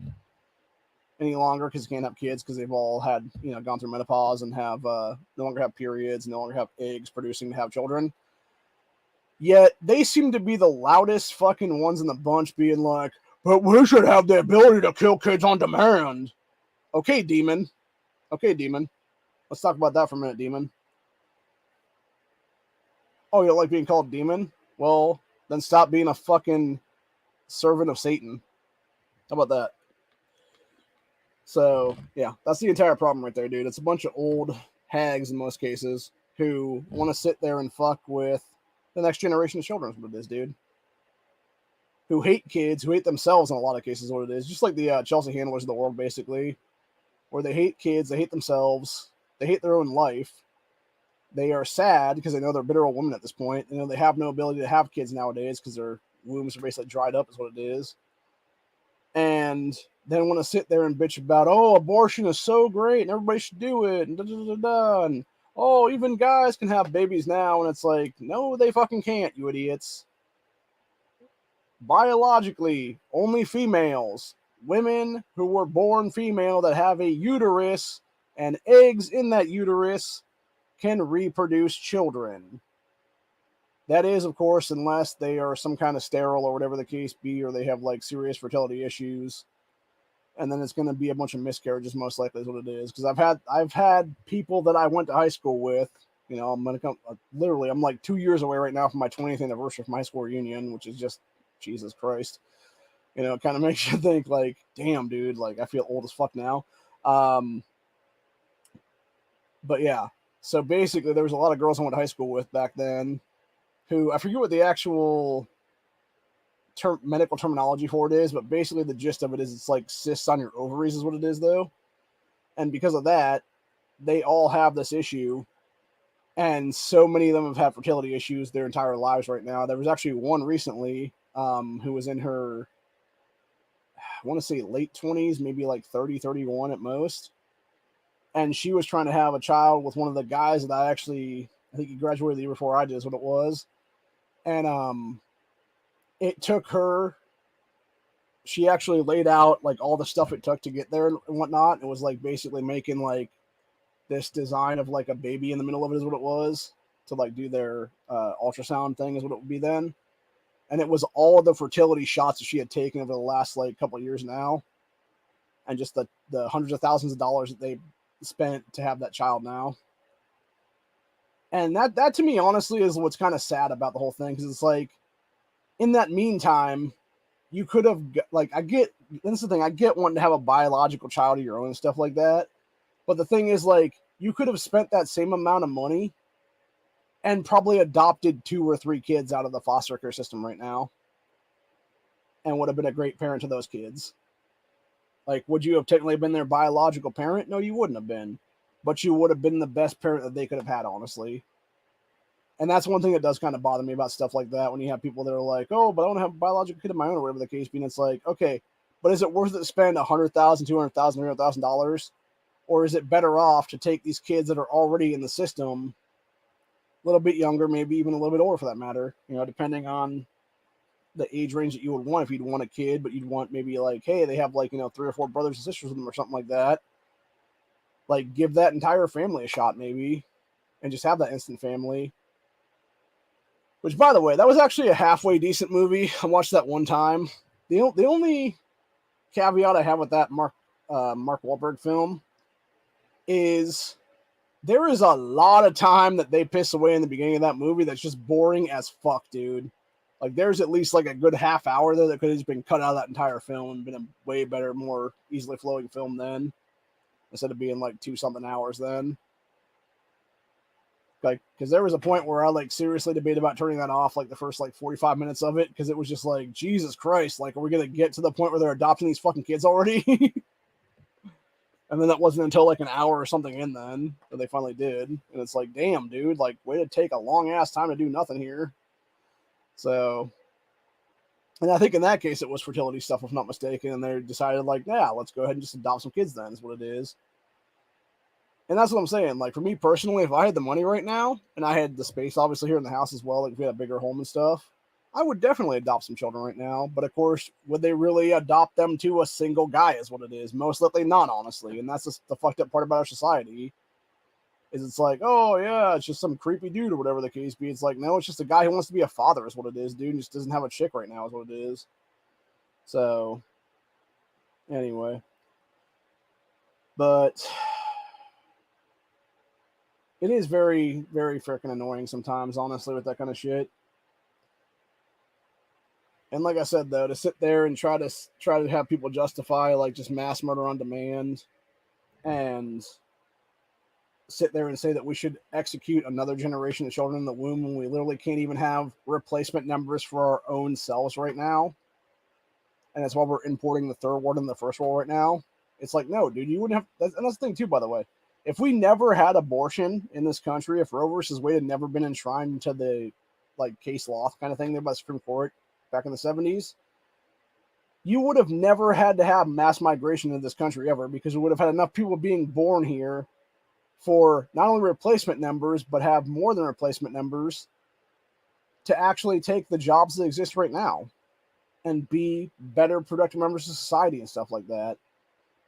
any longer, because they can't have kids because they've all had, gone through menopause and have no longer have periods, no longer have eggs producing to have children. Yet they seem to be the loudest fucking ones in the bunch, being like, but we should have the ability to kill kids on demand. Okay, demon. Let's talk about that for a minute, demon. Oh, you don't like being called demon? Well, then stop being a fucking servant of Satan. How about that? So, yeah, that's the entire problem right there, dude. It's a bunch of old hags in most cases who want to sit there and fuck with the next generation of children, is what it is, dude. Who hate kids, who hate themselves in a lot of cases, is what it is. Just like the Chelsea handlers of the world, basically, where they hate kids, they hate themselves, they hate their own life. They are sad because they know they're bitter old women at this point. They have no ability to have kids nowadays because their wombs are basically dried up, is what it is. And then want to sit there and bitch about, oh, abortion is so great and everybody should do it, and da-da-da-da, and oh, even guys can have babies now. And it's like, no, they fucking can't, you idiots. Biologically, only females, women who were born female that have a uterus and eggs in that uterus, can reproduce children. That is, of course, unless they are some kind of sterile or whatever the case be, or they have like serious fertility issues. And then it's going to be a bunch of miscarriages, most likely, is what it is. Because I've had people that I went to high school with. I'm going to come. Literally, I'm like 2 years away right now from my 20th anniversary of my high school reunion, which is just Jesus Christ. It kind of makes you think, like, damn, dude, like I feel old as fuck now. But yeah. So basically, there was a lot of girls I went to high school with back then who, I forget what the actual medical terminology for it is, but basically the gist of it is it's like cysts on your ovaries is what it is, though. And because of that, they all have this issue. And so many of them have had fertility issues their entire lives right now. There was actually one recently who was in her, I want to say late 20s, maybe like 30, 31 at most. And she was trying to have a child with one of the guys that I think he graduated the year before I did, is what it was. And it took her, she actually laid out like all the stuff it took to get there and whatnot. It was like basically making like this design of like a baby in the middle of it, is what it was, to like do their ultrasound thing, is what it would be then. And it was all of the fertility shots that she had taken over the last like couple of years now. And just the hundreds of thousands of dollars that they spent to have that child now. And that to me, honestly, is what's kind of sad about the whole thing. Because it's like, in that meantime, you could have, like, that's the thing, I get wanting to have a biological child of your own and stuff like that. But the thing is, like, you could have spent that same amount of money and probably adopted 2 or 3 kids out of the foster care system right now. And would have been a great parent to those kids. Like, would you have technically been their biological parent? No, you wouldn't have been. But you would have been the best parent that they could have had, honestly. And that's one thing that does kind of bother me about stuff like that, when you have people that are like, oh, but I want to have a biological kid of my own, or whatever the case being. It's like, okay, but is it worth it to spend $100,000, $200,000, $300,000, Or is it better off to take these kids that are already in the system, a little bit younger, maybe even a little bit older for that matter, depending on the age range that you would want. If you'd want a kid, but you'd want maybe like, hey, they have like, 3 or 4 brothers and sisters with them or something like that. Like, give that entire family a shot maybe, and just have that instant family. Which, by the way, that was actually a halfway decent movie. I watched that one time. The only caveat I have with that Mark Wahlberg film is there is a lot of time that they piss away in the beginning of that movie that's just boring as fuck, dude. Like, there's at least like a good half hour there that could have just been cut out of that entire film and been a way better, more easily flowing film then, instead of being like 2-something hours then. Like, because there was a point where I like seriously debated about turning that off, like the first like 45 minutes of it, because it was just like, Jesus Christ, like, are we gonna get to the point where they're adopting these fucking kids already? And then that wasn't until like an hour or something in then that they finally did, and it's like, damn, dude, like, way to take a long ass time to do nothing here. So, and I think in that case it was fertility stuff, if I'm not mistaken, and they decided like, yeah, let's go ahead and just adopt some kids then, is what it is. And that's what I'm saying. Like, for me personally, if I had the money right now, and I had the space obviously here in the house as well, like if we had a bigger home and stuff, I would definitely adopt some children right now. But of course, would they really adopt them to a single guy is what it is? Most likely not, honestly. And that's just the fucked up part about our society. Is it's like, oh yeah, it's just some creepy dude or whatever the case be. It's like, no, it's just a guy who wants to be a father is what it is, dude. And just doesn't have a chick right now is what it is. So, anyway. But it is very, very freaking annoying sometimes, honestly, with that kind of shit. And like I said, though, to sit there and try to have people justify like just mass murder on demand, and sit there and say that we should execute another generation of children in the womb when we literally can't even have replacement numbers for our own selves right now, and that's why we're importing the third world and the first world right now. It's like, no, dude, you wouldn't have. And that's the thing too, by the way. If we never had abortion in this country, if Roe versus Wade had never been enshrined into the like case law kind of thing there by the Supreme Court back in the 70s, you would have never had to have mass migration in this country ever, because we would have had enough people being born here for not only replacement numbers, but have more than replacement numbers to actually take the jobs that exist right now and be better productive members of society and stuff like that.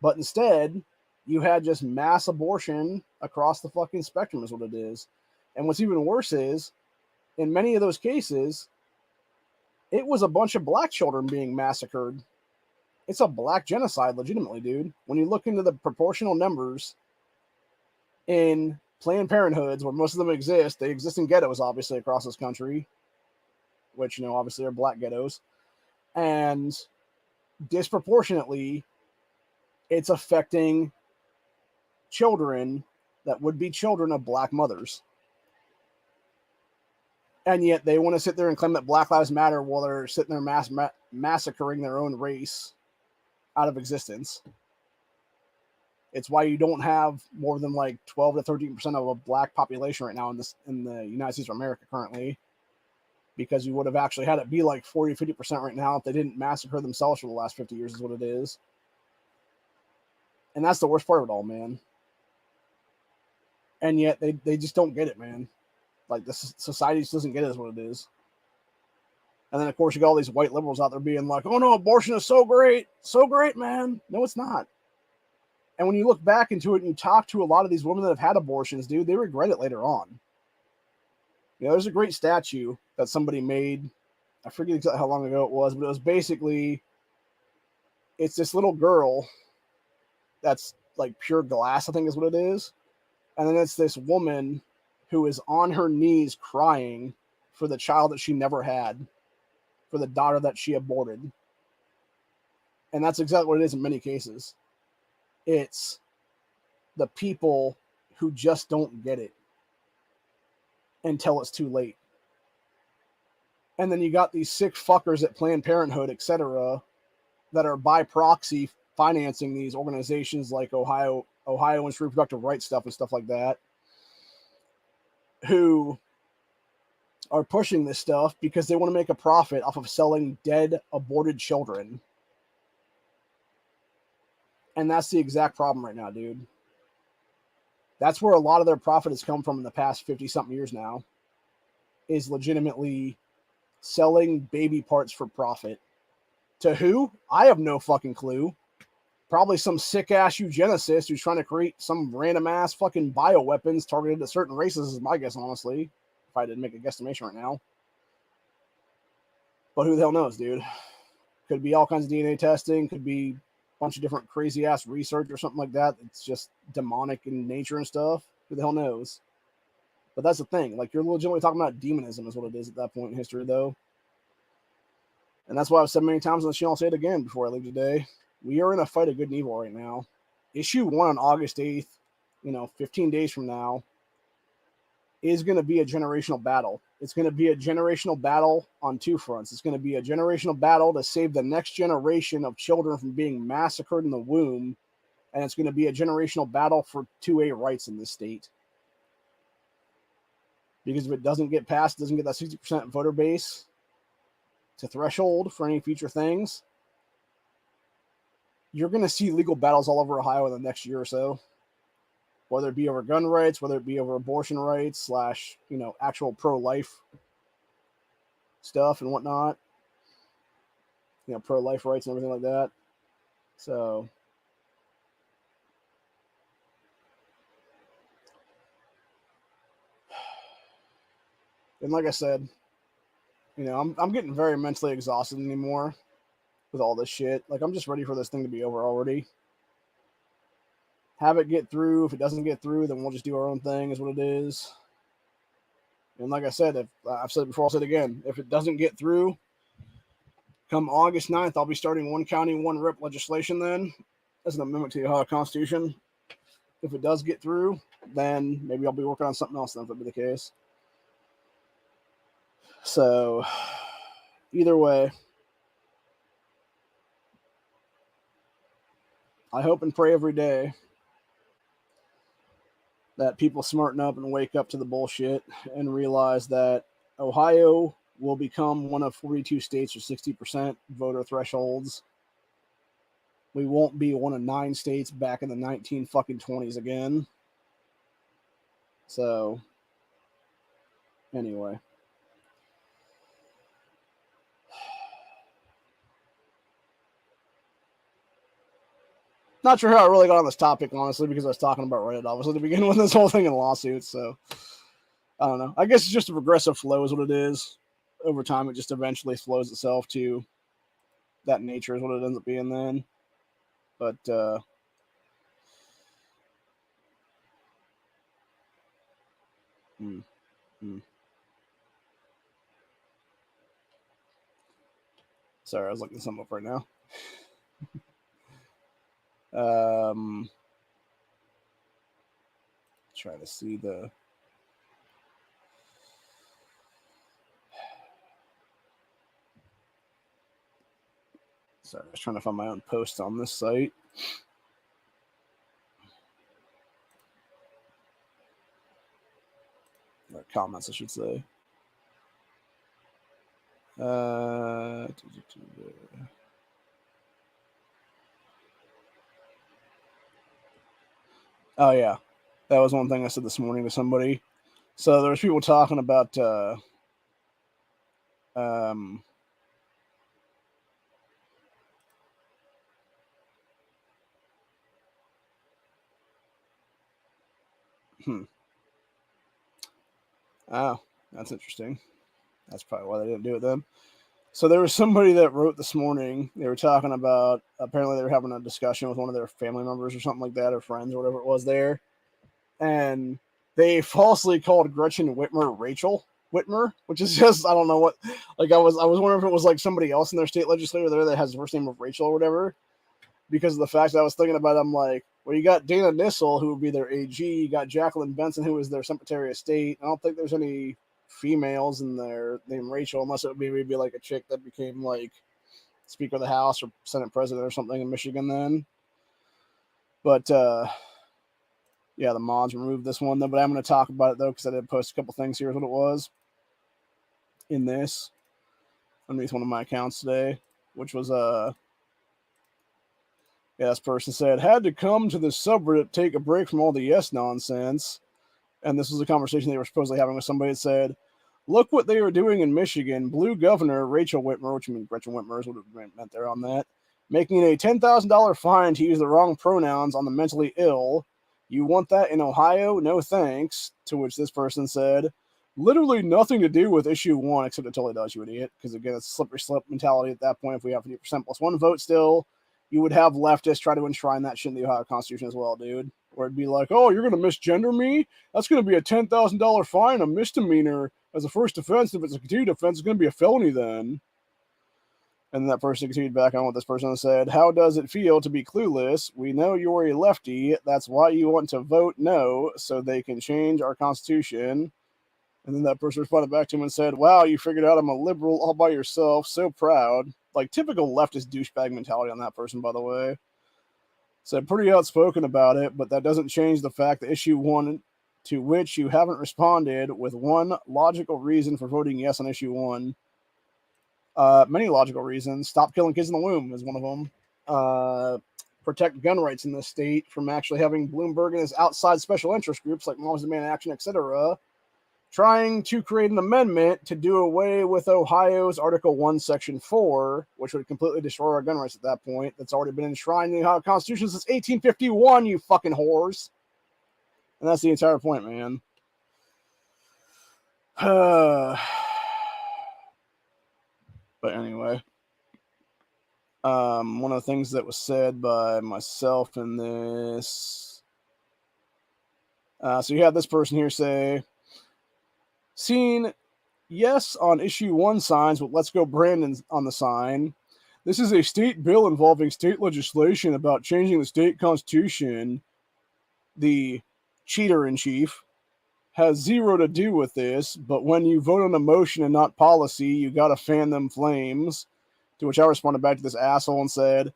But instead, you had just mass abortion across the fucking spectrum is what it is. And what's even worse is, in many of those cases, it was a bunch of black children being massacred. It's a black genocide, legitimately, dude. When you look into the proportional numbers in Planned Parenthoods, where most of them exist, they exist in ghettos, obviously, across this country, which, obviously are black ghettos. And disproportionately, it's affecting children that would be children of black mothers. And yet they want to sit there and claim that Black Lives Matter while they're sitting there massacring their own race out of existence. It's why you don't have more than like 12 to 13% of a black population right now in the United States of America currently, because you would have actually had it be like 40, 50% right now if they didn't massacre themselves for the last 50 years is what it is. And that's the worst part of it all, man. And yet they just don't get it, man. Like, the society just doesn't get it, is what it is. And then, of course, you got all these white liberals out there being like, oh, no, abortion is so great. So great, man. No, it's not. And when you look back into it and you talk to a lot of these women that have had abortions, dude, they regret it later on. There's a great statue that somebody made. I forget exactly how long ago it was, but it was basically, it's this little girl that's like pure glass, I think is what it is. And then it's this woman who is on her knees crying for the child that she never had, for the daughter that she aborted. And that's exactly what it is in many cases. It's the people who just don't get it until it's too late. And then you got these sick fuckers at Planned Parenthood, etc., that are by proxy financing these organizations like Ohio's reproductive rights stuff and stuff like that, who are pushing this stuff because they want to make a profit off of selling dead, aborted children. And that's the exact problem right now, dude. That's where a lot of their profit has come from in the past 50-something years now, is legitimately selling baby parts for profit. To who? I have no fucking clue. Probably some sick-ass eugenicist who's trying to create some random-ass fucking bioweapons targeted at certain races is my guess, honestly, if I didn't make a guesstimation right now. But who the hell knows, dude? Could be all kinds of DNA testing, could be a bunch of different crazy-ass research or something like that. It's just demonic in nature and stuff. Who the hell knows? But that's the thing. Like, you're legitimately talking about demonism is what it is at that point in history, though. And that's why I've said many times on the channel, I'll say it again before I leave today. We are in a fight of good and evil right now. Issue 1 on August 8th, 15 days from now, is going to be a generational battle. It's going to be a generational battle on two fronts. It's going to be a generational battle to save the next generation of children from being massacred in the womb. And it's going to be a generational battle for 2A rights in this state. Because if it doesn't get passed, it doesn't get that 60% voter base to threshold for any future things, you're going to see legal battles all over Ohio in the next year or so. Whether it be over gun rights, whether it be over abortion rights / actual pro-life stuff and whatnot. Pro-life rights and everything like that. So, and like I said, I'm getting very mentally exhausted anymore with all this shit. Like, I'm just ready for this thing to be over already. Have it get through. If it doesn't get through, then we'll just do our own thing, is what it is. And like I said, I've said it before, I'll say it again. If it doesn't get through, come August 9th, I'll be starting one county, one rip legislation then, as an amendment to the Ohio Constitution. If it does get through, then maybe I'll be working on something else then, if that be the case. So, either way, I hope and pray every day that people smarten up and wake up to the bullshit and realize that Ohio will become one of 42 states with 60% voter thresholds. We won't be one of 9 states back in the 1920s again. So, anyway. Not sure how I really got on this topic, honestly, because I was talking about Reddit, obviously, to begin with this whole thing in lawsuits. So, I don't know. I guess it's just a progressive flow is what it is. Over time, it just eventually flows itself to that nature is what it ends up being then. But, Sorry, I was looking something up right now. Try to see the... Sorry, I was trying to find my own post on this site. Or comments, I should say. Oh, yeah. That was one thing I said this morning to somebody. So there was people talking about Oh, that's interesting. That's probably why they didn't do it then. So there was somebody that wrote this morning. They were talking about, apparently they were having a discussion with one of their family members or something like that, or friends or whatever it was there. And they falsely called Gretchen Whitmer Rachel Whitmer, which is just, I don't know what, like I was wondering if it was like somebody else in their state legislature there that has the first name of Rachel or whatever. Because of the fact that I was thinking about it, I'm like, well, you got Dana Nissel, who would be their AG. You got Jacqueline Benson, who is their Secretary of State. I don't think there's any females in their name Rachel, unless it would be maybe like a chick that became like Speaker of the House or Senate President or something in Michigan then. But, yeah, the mods removed this one, though. But I'm going to talk about it, though, because I did post a couple things. Here's what it was in this underneath one of my accounts today, which was Yeah, this person said, had to come to the subreddit to take a break from all the yes nonsense. And this was a conversation they were supposedly having with somebody that said, look what they were doing in Michigan. Blue governor Rachel Whitmer, which I mean Gretchen Whitmer is what it meant there on that, making a $10,000 fine to use the wrong pronouns on the mentally ill. You want that in Ohio? No thanks. To which this person said, literally nothing to do with issue 1, except it totally does, you idiot. Because again, it's slippery slope mentality at that point. If we have 50% plus 1 vote still, you would have leftists try to enshrine that shit in the Ohio Constitution as well, dude. Or it'd be like, oh, you're going to misgender me? That's going to be a $10,000 fine, a misdemeanor as a first offense. If it's a continued offense, it's going to be a felony then. And that person continued back on what this person said. How does it feel to be clueless? We know you're a lefty. That's why you want to vote no, so they can change our Constitution. And then that person responded back to him and said, wow, you figured out I'm a liberal all by yourself. So proud. Like typical leftist douchebag mentality on that person, by the way. Said pretty outspoken about it, but that doesn't change the fact that issue 1, to which you haven't responded with one logical reason for voting yes on issue 1. Many logical reasons. Stop killing kids in the womb is one of them. Protect gun rights in this state from actually having Bloomberg and his outside special interest groups like Moms Demand Action, etc., trying to create an amendment to do away with Ohio's Article 1, Section 4, which would completely destroy our gun rights at that point. That's already been enshrined in the Ohio Constitution since 1851, you fucking whores. And that's the entire point, man. But anyway. One of the things that was said by myself in this. So you have this person here say, seen yes on issue 1 signs with Let's Go Brandon on the sign. This is a state bill involving state legislation about changing the state constitution. The cheater-in-chief has zero to do with this, but when you vote on a motion and not policy, you gotta fan them flames. To which I responded back to this asshole and said,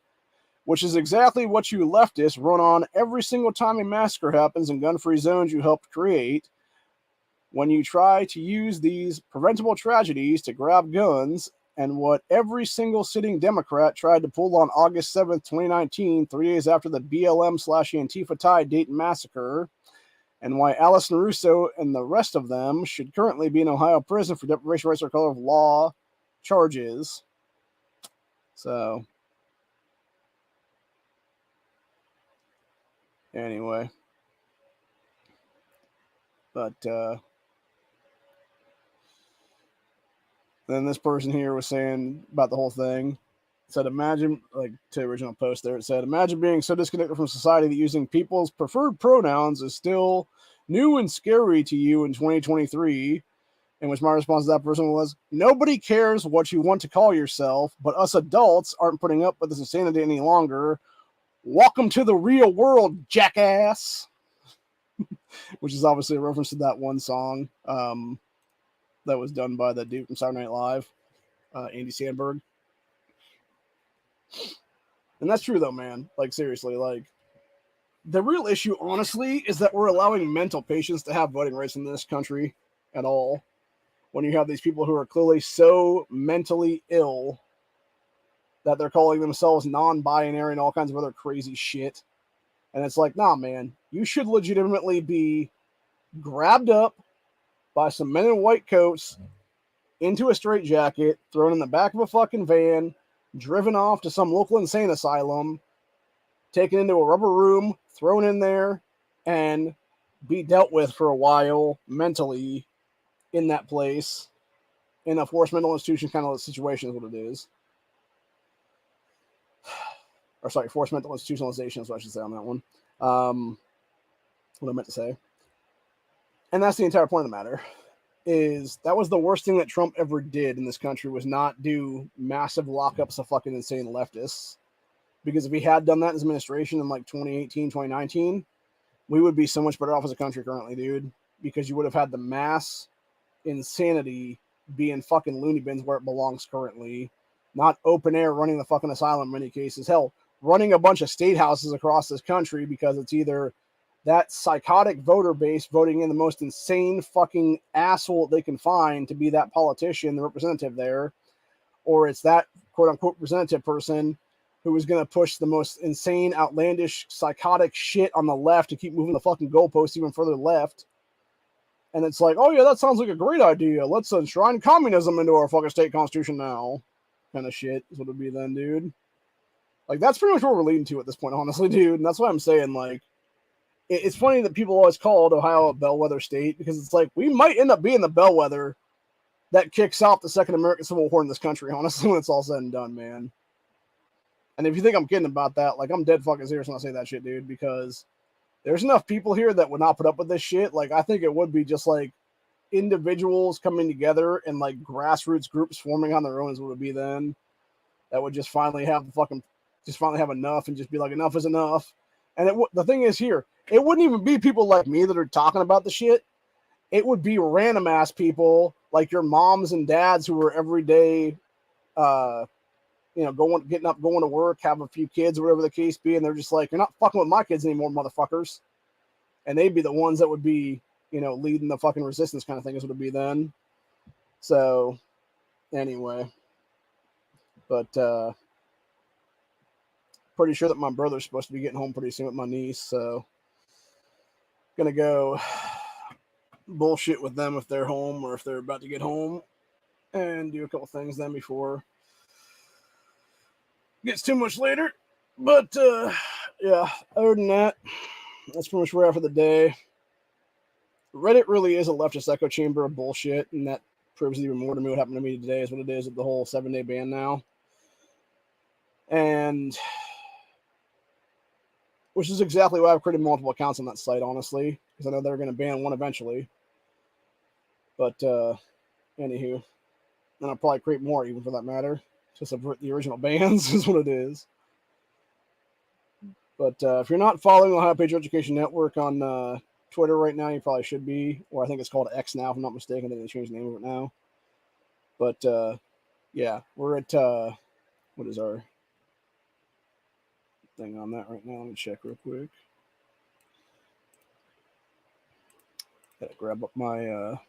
which is exactly what you leftists run on every single time a massacre happens in gun-free zones you helped create. When you try to use these preventable tragedies to grab guns, and what every single sitting Democrat tried to pull on August 7th, 2019, 3 days after the BLM/Antifa tie Dayton massacre, and why Allison Russo and the rest of them should currently be in Ohio prison for deprivation of rights or color of law charges. So, anyway. But, then this person here was saying about the whole thing. It said, imagine, like to the original post there, it said, imagine being so disconnected from society that using people's preferred pronouns is still new and scary to you in 2023. In which my response to that person was, nobody cares what you want to call yourself, but us adults aren't putting up with this insanity any longer. Welcome to the real world, jackass. Which is obviously a reference to that one song that was done by the dude from Saturday Night Live, Andy Samberg. And that's true, though, man. Like, seriously, like, the real issue, honestly, is that we're allowing mental patients to have voting rights in this country at all. When you have these people who are clearly so mentally ill that they're calling themselves non-binary and all kinds of other crazy shit. And it's like, nah, man, you should legitimately be grabbed up by some men in white coats into a straitjacket, thrown in the back of a fucking van, driven off to some local insane asylum, taken into a rubber room, thrown in there, and be dealt with for a while mentally in that place, in a forced mental institution kind of situation is what it is. Or sorry, forced mental institutionalization is what I should say on that one. What I meant to say. And that's the entire point of the matter. Is that was the worst thing that Trump ever did in this country, was not do massive lockups of fucking insane leftists. Because if he had done that in his administration in like 2018, 2019, we would be so much better off as a country currently, dude. Because you would have had the mass insanity be in fucking loony bins where it belongs currently. Not open air running the fucking asylum in many cases. Hell, running a bunch of state houses across this country because it's either that psychotic voter base voting in the most insane fucking asshole they can find to be that politician, the representative there, or it's that quote-unquote representative person who was going to push the most insane, outlandish, psychotic shit on the left to keep moving the fucking goalposts even further left. And it's like, oh yeah, that sounds like a great idea. Let's enshrine communism into our fucking state constitution now. Kind of shit is what it would be then, dude. Like, that's pretty much what we're leading to at this point, honestly, dude. And that's why I'm saying, like, it's funny that people always called Ohio a bellwether state, because it's like, we might end up being the bellwether that kicks off the second American Civil War in this country, honestly, when it's all said and done, man. And if you think I'm kidding about that, like, I'm dead fucking serious when I say that shit, dude, because there's enough people here that would not put up with this shit. Like, I think it would be just, like, individuals coming together and, like, grassroots groups forming on their own is what it would be then. That would just finally have enough and just be like, enough is enough. And the thing is here, it wouldn't even be people like me that are talking about the shit. It would be random ass people like your moms and dads who are every day, getting up, going to work, have a few kids, or whatever the case be, and they're just like, you're not fucking with my kids anymore, motherfuckers. And they'd be the ones that would be, leading the fucking resistance kind of thing is what it'd be then. So, anyway. But, pretty sure that my brother's supposed to be getting home pretty soon with my niece, so gonna go bullshit with them if they're home or if they're about to get home and do a couple things then before it gets too much later. But yeah, other than that, that's pretty much where we're at for the day. Reddit really is a leftist echo chamber of bullshit, and that proves even more to me what happened to me today is what it is with the whole 7-day ban now. And which is exactly why I've created multiple accounts on that site, honestly, because I know they're going to ban one eventually. But anywho, and I'll probably create more even for that matter, to subvert the original bans is what it is. But if you're not following the Ohio Patriot Education Network on Twitter right now, you probably should be, or I think it's called X now, if I'm not mistaken. I think they changed the name of it now. But yeah, we're at what is our thing on that right now? Let me check real quick. Gotta grab up my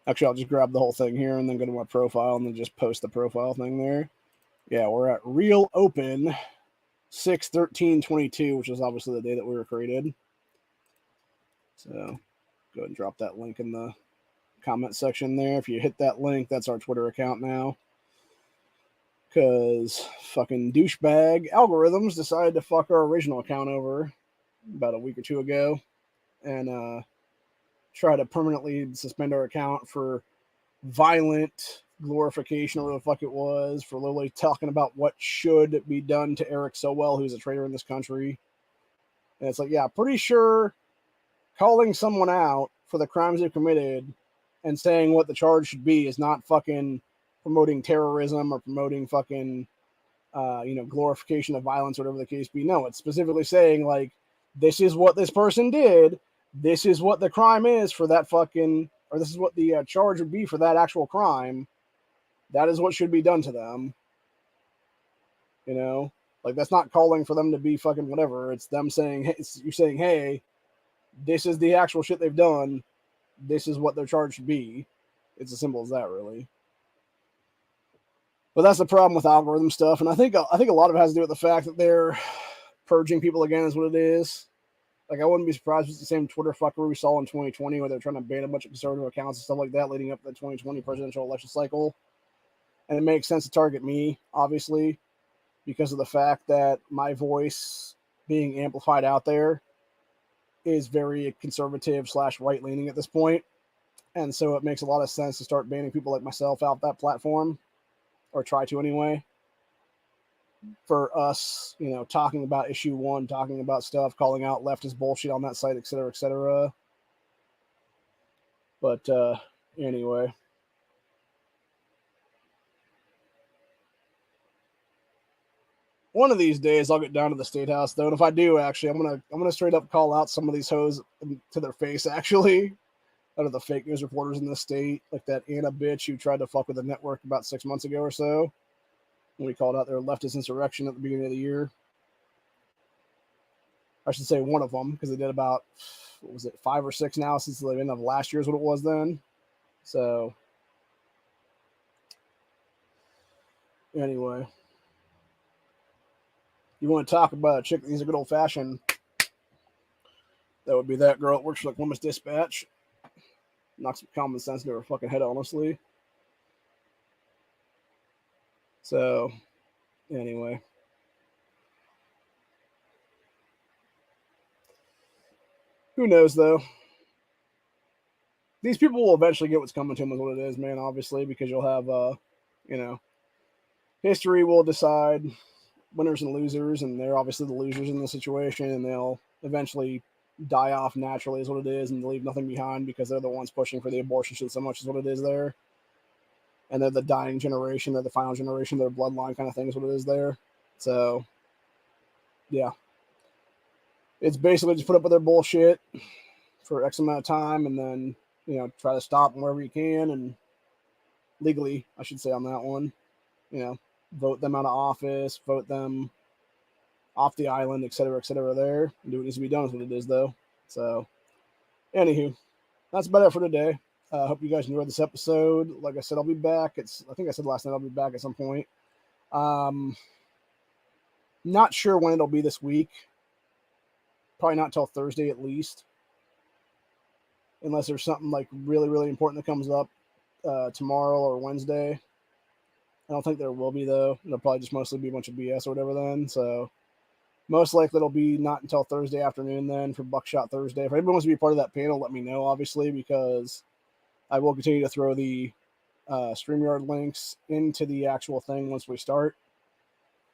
actually, I'll just grab the whole thing here and then go to my profile and then just post the profile thing there. Yeah, we're at Real Open 6/13/22, which is obviously the day that we were created. So go ahead and drop that link in the comment section there. If you hit that link, that's our Twitter account now. Because fucking douchebag algorithms decided to fuck our original account over about a week or two ago and try to permanently suspend our account for violent glorification or whatever the fuck it was, for literally talking about what should be done to Eric Sowell, who's a traitor in this country. And it's like, yeah, pretty sure calling someone out for the crimes they've committed and saying what the charge should be is not fucking promoting terrorism or promoting fucking glorification of violence or whatever the case be. No, it's specifically saying, like, this is what this person did, this is what the crime is for that fucking, or this is what the charge would be for that actual crime. That is what should be done to them. Like, that's not calling for them to be fucking whatever. It's them saying, hey, you're saying, hey, this is the actual shit they've done. This is what their charge should be. It's as simple as that, really. But that's the problem with algorithm stuff, and I think a lot of it has to do with the fact that they're purging people again, is what it is. Like, I wouldn't be surprised if it's the same Twitter fuckery we saw in 2020, where they're trying to ban a bunch of conservative accounts and stuff like that, leading up to the 2020 presidential election cycle. And it makes sense to target me, obviously, because of the fact that my voice being amplified out there is very conservative / right leaning at this point. And so it makes a lot of sense to start banning people like myself out that platform, or try to anyway, for us, talking about issue 1, talking about stuff, calling out leftist bullshit on that site, etc., etc. But anyway. One of these days I'll get down to the state house, though, and if I do, actually, I'm gonna straight up call out some of these hoes to their face, actually, out of the fake news reporters in the state, like that Anna bitch who tried to fuck with the network about 6 months ago or so, when we called out their leftist insurrection at the beginning of the year. I should say one of them, because they did about, 5 or 6 now since the end of last year is what it was then. So Anyway, you want to talk about a chick that needs a good old fashioned? That would be that girl that works for like Women's Dispatch. Knocks some common sense into her fucking head, honestly. So, anyway. Who knows, though? These people will eventually get what's coming to them, is what it is, man, obviously, because you'll have, history will decide winners and losers, and they're obviously the losers in the situation, and they'll eventually die off naturally, is what it is, and leave nothing behind because they're the ones pushing for the abortion shit so much, is what it is there. And they're the dying generation, they're the final generation, their bloodline kind of thing is what it is there. So, yeah. It's basically just put up with their bullshit for X amount of time and then, try to stop them wherever you can and legally, I should say on that one, vote them out of office, vote them off the island, et cetera, there. And do what needs to be done is what it is, though. So, anywho, that's about it for today. I hope you guys enjoyed this episode. Like I said, I'll be back. I think I said last night I'll be back at some point. Not sure when it'll be this week. Probably not till Thursday at least. Unless there's something like really, really important that comes up tomorrow or Wednesday. I don't think there will be, though. It'll probably just mostly be a bunch of BS or whatever then. So most likely it'll be not until Thursday afternoon then for Buckshot Thursday. If anybody wants to be part of that panel, let me know, obviously, because I will continue to throw the StreamYard links into the actual thing once we start.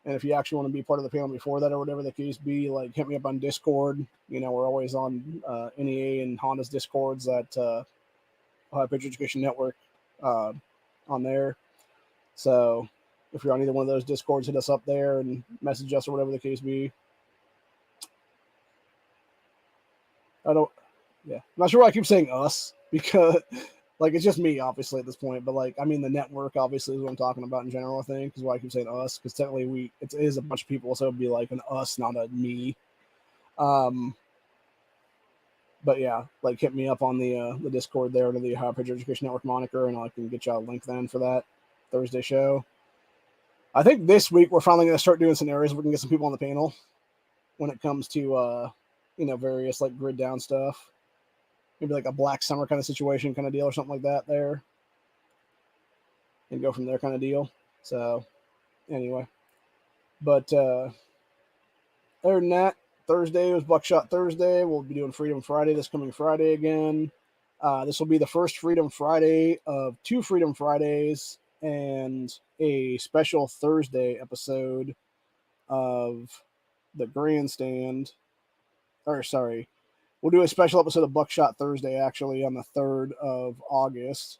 And if you actually want to be part of the panel before that or whatever the case be, like hit me up on Discord. We're always on NEA and Honda's Discords at Ohio Pitcher Education Network on there. So if you're on either one of those Discords, hit us up there and message us or whatever the case be. I'm not sure why I keep saying us because it's just me, obviously, at this point. But the network, obviously, is what I'm talking about in general, I think, is why I keep saying us, because technically it is a bunch of people, so it'd be like an us, not a me. But yeah, hit me up on the Discord there under the Ohio Pitcher Education Network moniker, and I can get you a link then for that Thursday show. I think this week we're finally going to start doing scenarios where we can get some people on the panel when it comes to various grid down stuff. Maybe a Black Summer kind of situation kind of deal or something like that there. And go from there kind of deal. So, anyway. But other than that, Thursday was Buckshot Thursday. We'll be doing Freedom Friday this coming Friday again. This will be the first Freedom Friday of 2 Freedom Fridays and a special Thursday episode of the Grandstand. We'll do a special episode of Buckshot Thursday, actually, on the 3rd of August,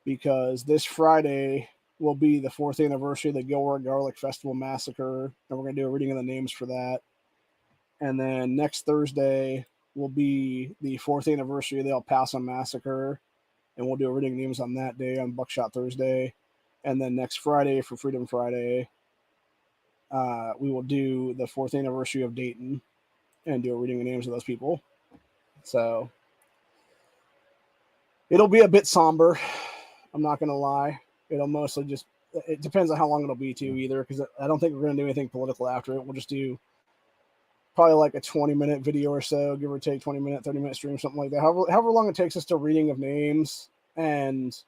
because this Friday will be the 4th anniversary of the Gilroy Garlic Festival Massacre, and we're going to do a reading of the names for that. And then next Thursday will be the 4th anniversary of the El Paso Massacre, and we'll do a reading of names on that day on Buckshot Thursday. And then next Friday for Freedom Friday, we will do the 4th anniversary of Dayton and do a reading of names of those people. So it'll be a bit somber. I'm not going to lie. It'll mostly it depends on how long it'll be too, either, because I don't think we're going to do anything political after it. We'll just do probably a 20-minute video or so, give or take 20-minute, 30-minute stream, something like that. However long it takes us to reading of names. And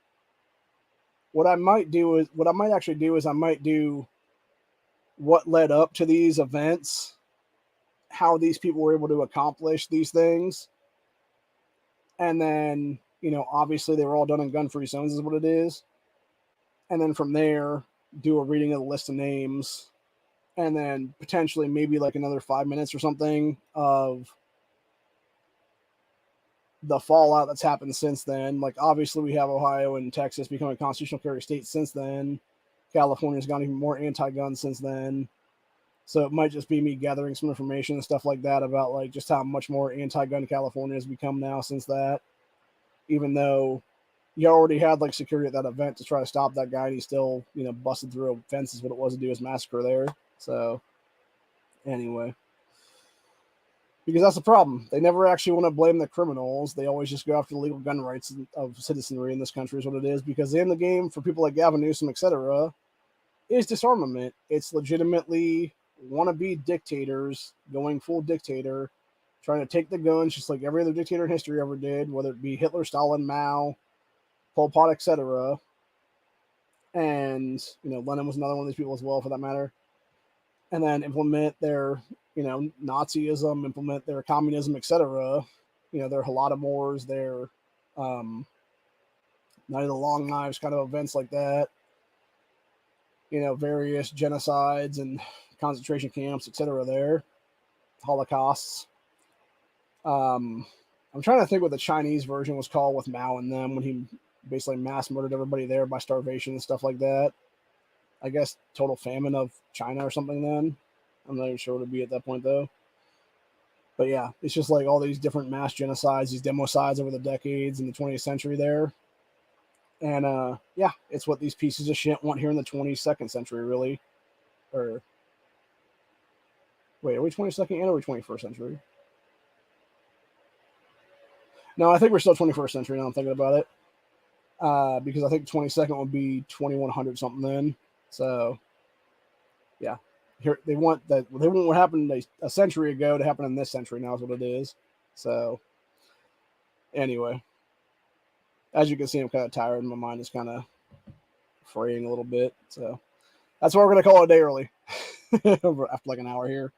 what I might actually do is I might do what led up to these events, how these people were able to accomplish these things. And then, obviously they were all done in gun-free zones is what it is. And then from there, do a reading of the list of names. And then potentially maybe another 5 minutes or something of the fallout that's happened since then. Obviously we have Ohio and Texas becoming constitutional carry states since then. California's gone even more anti-gun since then. So it might just be me gathering some information and stuff like that about just how much more anti-gun California has become now since that. Even though you already had security at that event to try to stop that guy, and he still, busted through a fence is what it was to do his massacre there. So anyway, because that's the problem. They never actually want to blame the criminals. They always just go after the legal gun rights of citizenry in this country is what it is. Because in the game, for people like Gavin Newsom, etc., is disarmament. It's legitimately wannabe dictators going full dictator, trying to take the guns just like every other dictator in history ever did, whether it be Hitler, Stalin, Mao, Pol Pot, etc. And Lenin was another one of these people as well, for that matter. And then implement their Nazism, implement their communism, etc. Their Holodomors, their Night of the Long Knives kind of events like that. Various genocides and concentration camps, etc. There, Holocausts. I'm trying to think what the Chinese version was called with Mao and them when he basically mass murdered everybody there by starvation and stuff like that. I guess total famine of China or something then. I'm not even sure what it'd be at that point though. But yeah, it's just like all these different mass genocides, these democides over the decades in the 20th century there. And yeah, it's what these pieces of shit want here in the 22nd century, really. Or wait, are we 22nd and are we 21st century? No, I think we're still 21st century now I'm thinking about it. Because I think 22nd would be 2100 something then. So yeah. Here they want what happened a century ago to happen in this century now is what it is. So anyway. As you can see, I'm kind of tired and my mind is kind of fraying a little bit. So that's why we're going to call it a day early after like an hour here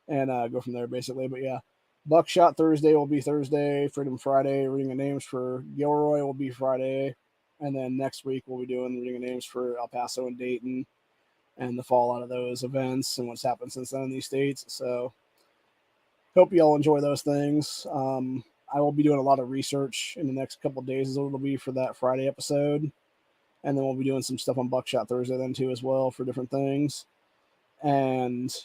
and go from there basically. But yeah, Buckshot Thursday will be Thursday. Freedom Friday, reading of names for Gilroy will be Friday. And then next week we'll be doing reading of names for El Paso and Dayton and the fallout of those events and what's happened since then in these states. So hope you all enjoy those things. I will be doing a lot of research in the next couple of days, is what it'll be for that Friday episode. And then we'll be doing some stuff on Buckshot Thursday then too as well for different things. And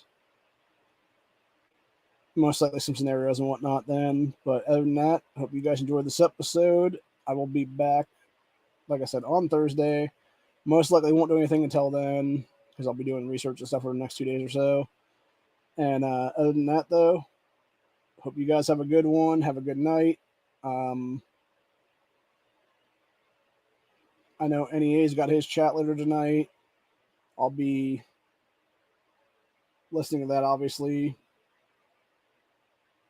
most likely some scenarios and whatnot then. But other than that, I hope you guys enjoyed this episode. I will be back, like I said, on Thursday. Most likely won't do anything until then because I'll be doing research and stuff for the next 2 days or so. And other than that, though, hope you guys have a good one. Have a good night. I know NEA's got his chat later tonight. I'll be listening to that, obviously.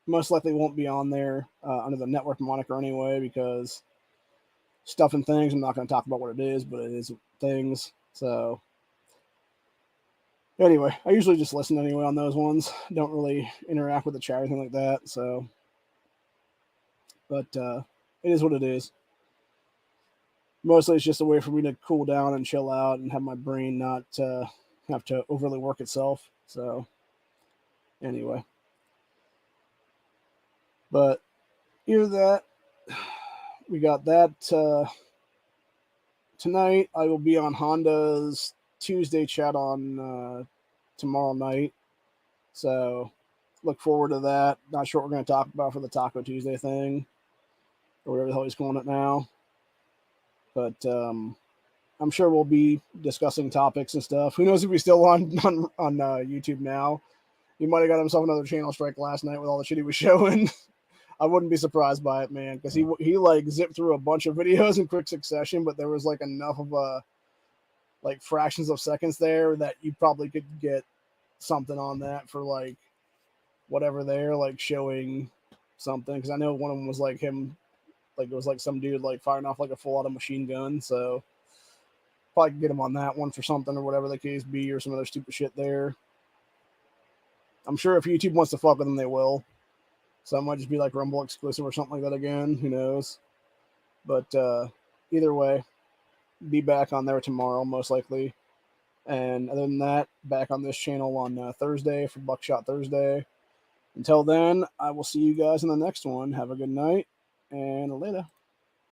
Most likely won't be on there under the network moniker anyway because stuff and things. I'm not going to talk about what it is, but it is things. So anyway, I usually just listen anyway on those ones. Don't really interact with the chat or anything like that. So, but it is what it is. Mostly it's just a way for me to cool down and chill out and have my brain not have to overly work itself. So anyway, but either that, we got that tonight. I will be on Honda's Tuesday chat on tomorrow night. So look forward to that. Not sure what we're going to talk about for the Taco Tuesday thing or whatever the hell he's calling it now. But I'm sure we'll be discussing topics and stuff. Who knows if he's still on YouTube now. He might have got himself another channel strike last night with all the shit he was showing. I wouldn't be surprised by it, man, because he like zipped through a bunch of videos in quick succession, but there was like enough of like fractions of seconds there that you probably could get something on that for like whatever they're like showing something. Because I know one of them was like him, like it was like some dude like firing off like a full auto machine gun. So probably could get him on that one for something or whatever the case be, or some other stupid shit there. I'm sure if YouTube wants to fuck with them, they will. So it might just be like Rumble exclusive or something like that again. Who knows? But either way, be back on there tomorrow, most likely. And other than that, back on this channel on Thursday for Buckshot Thursday. Until then, I will see you guys in the next one. Have a good night and later.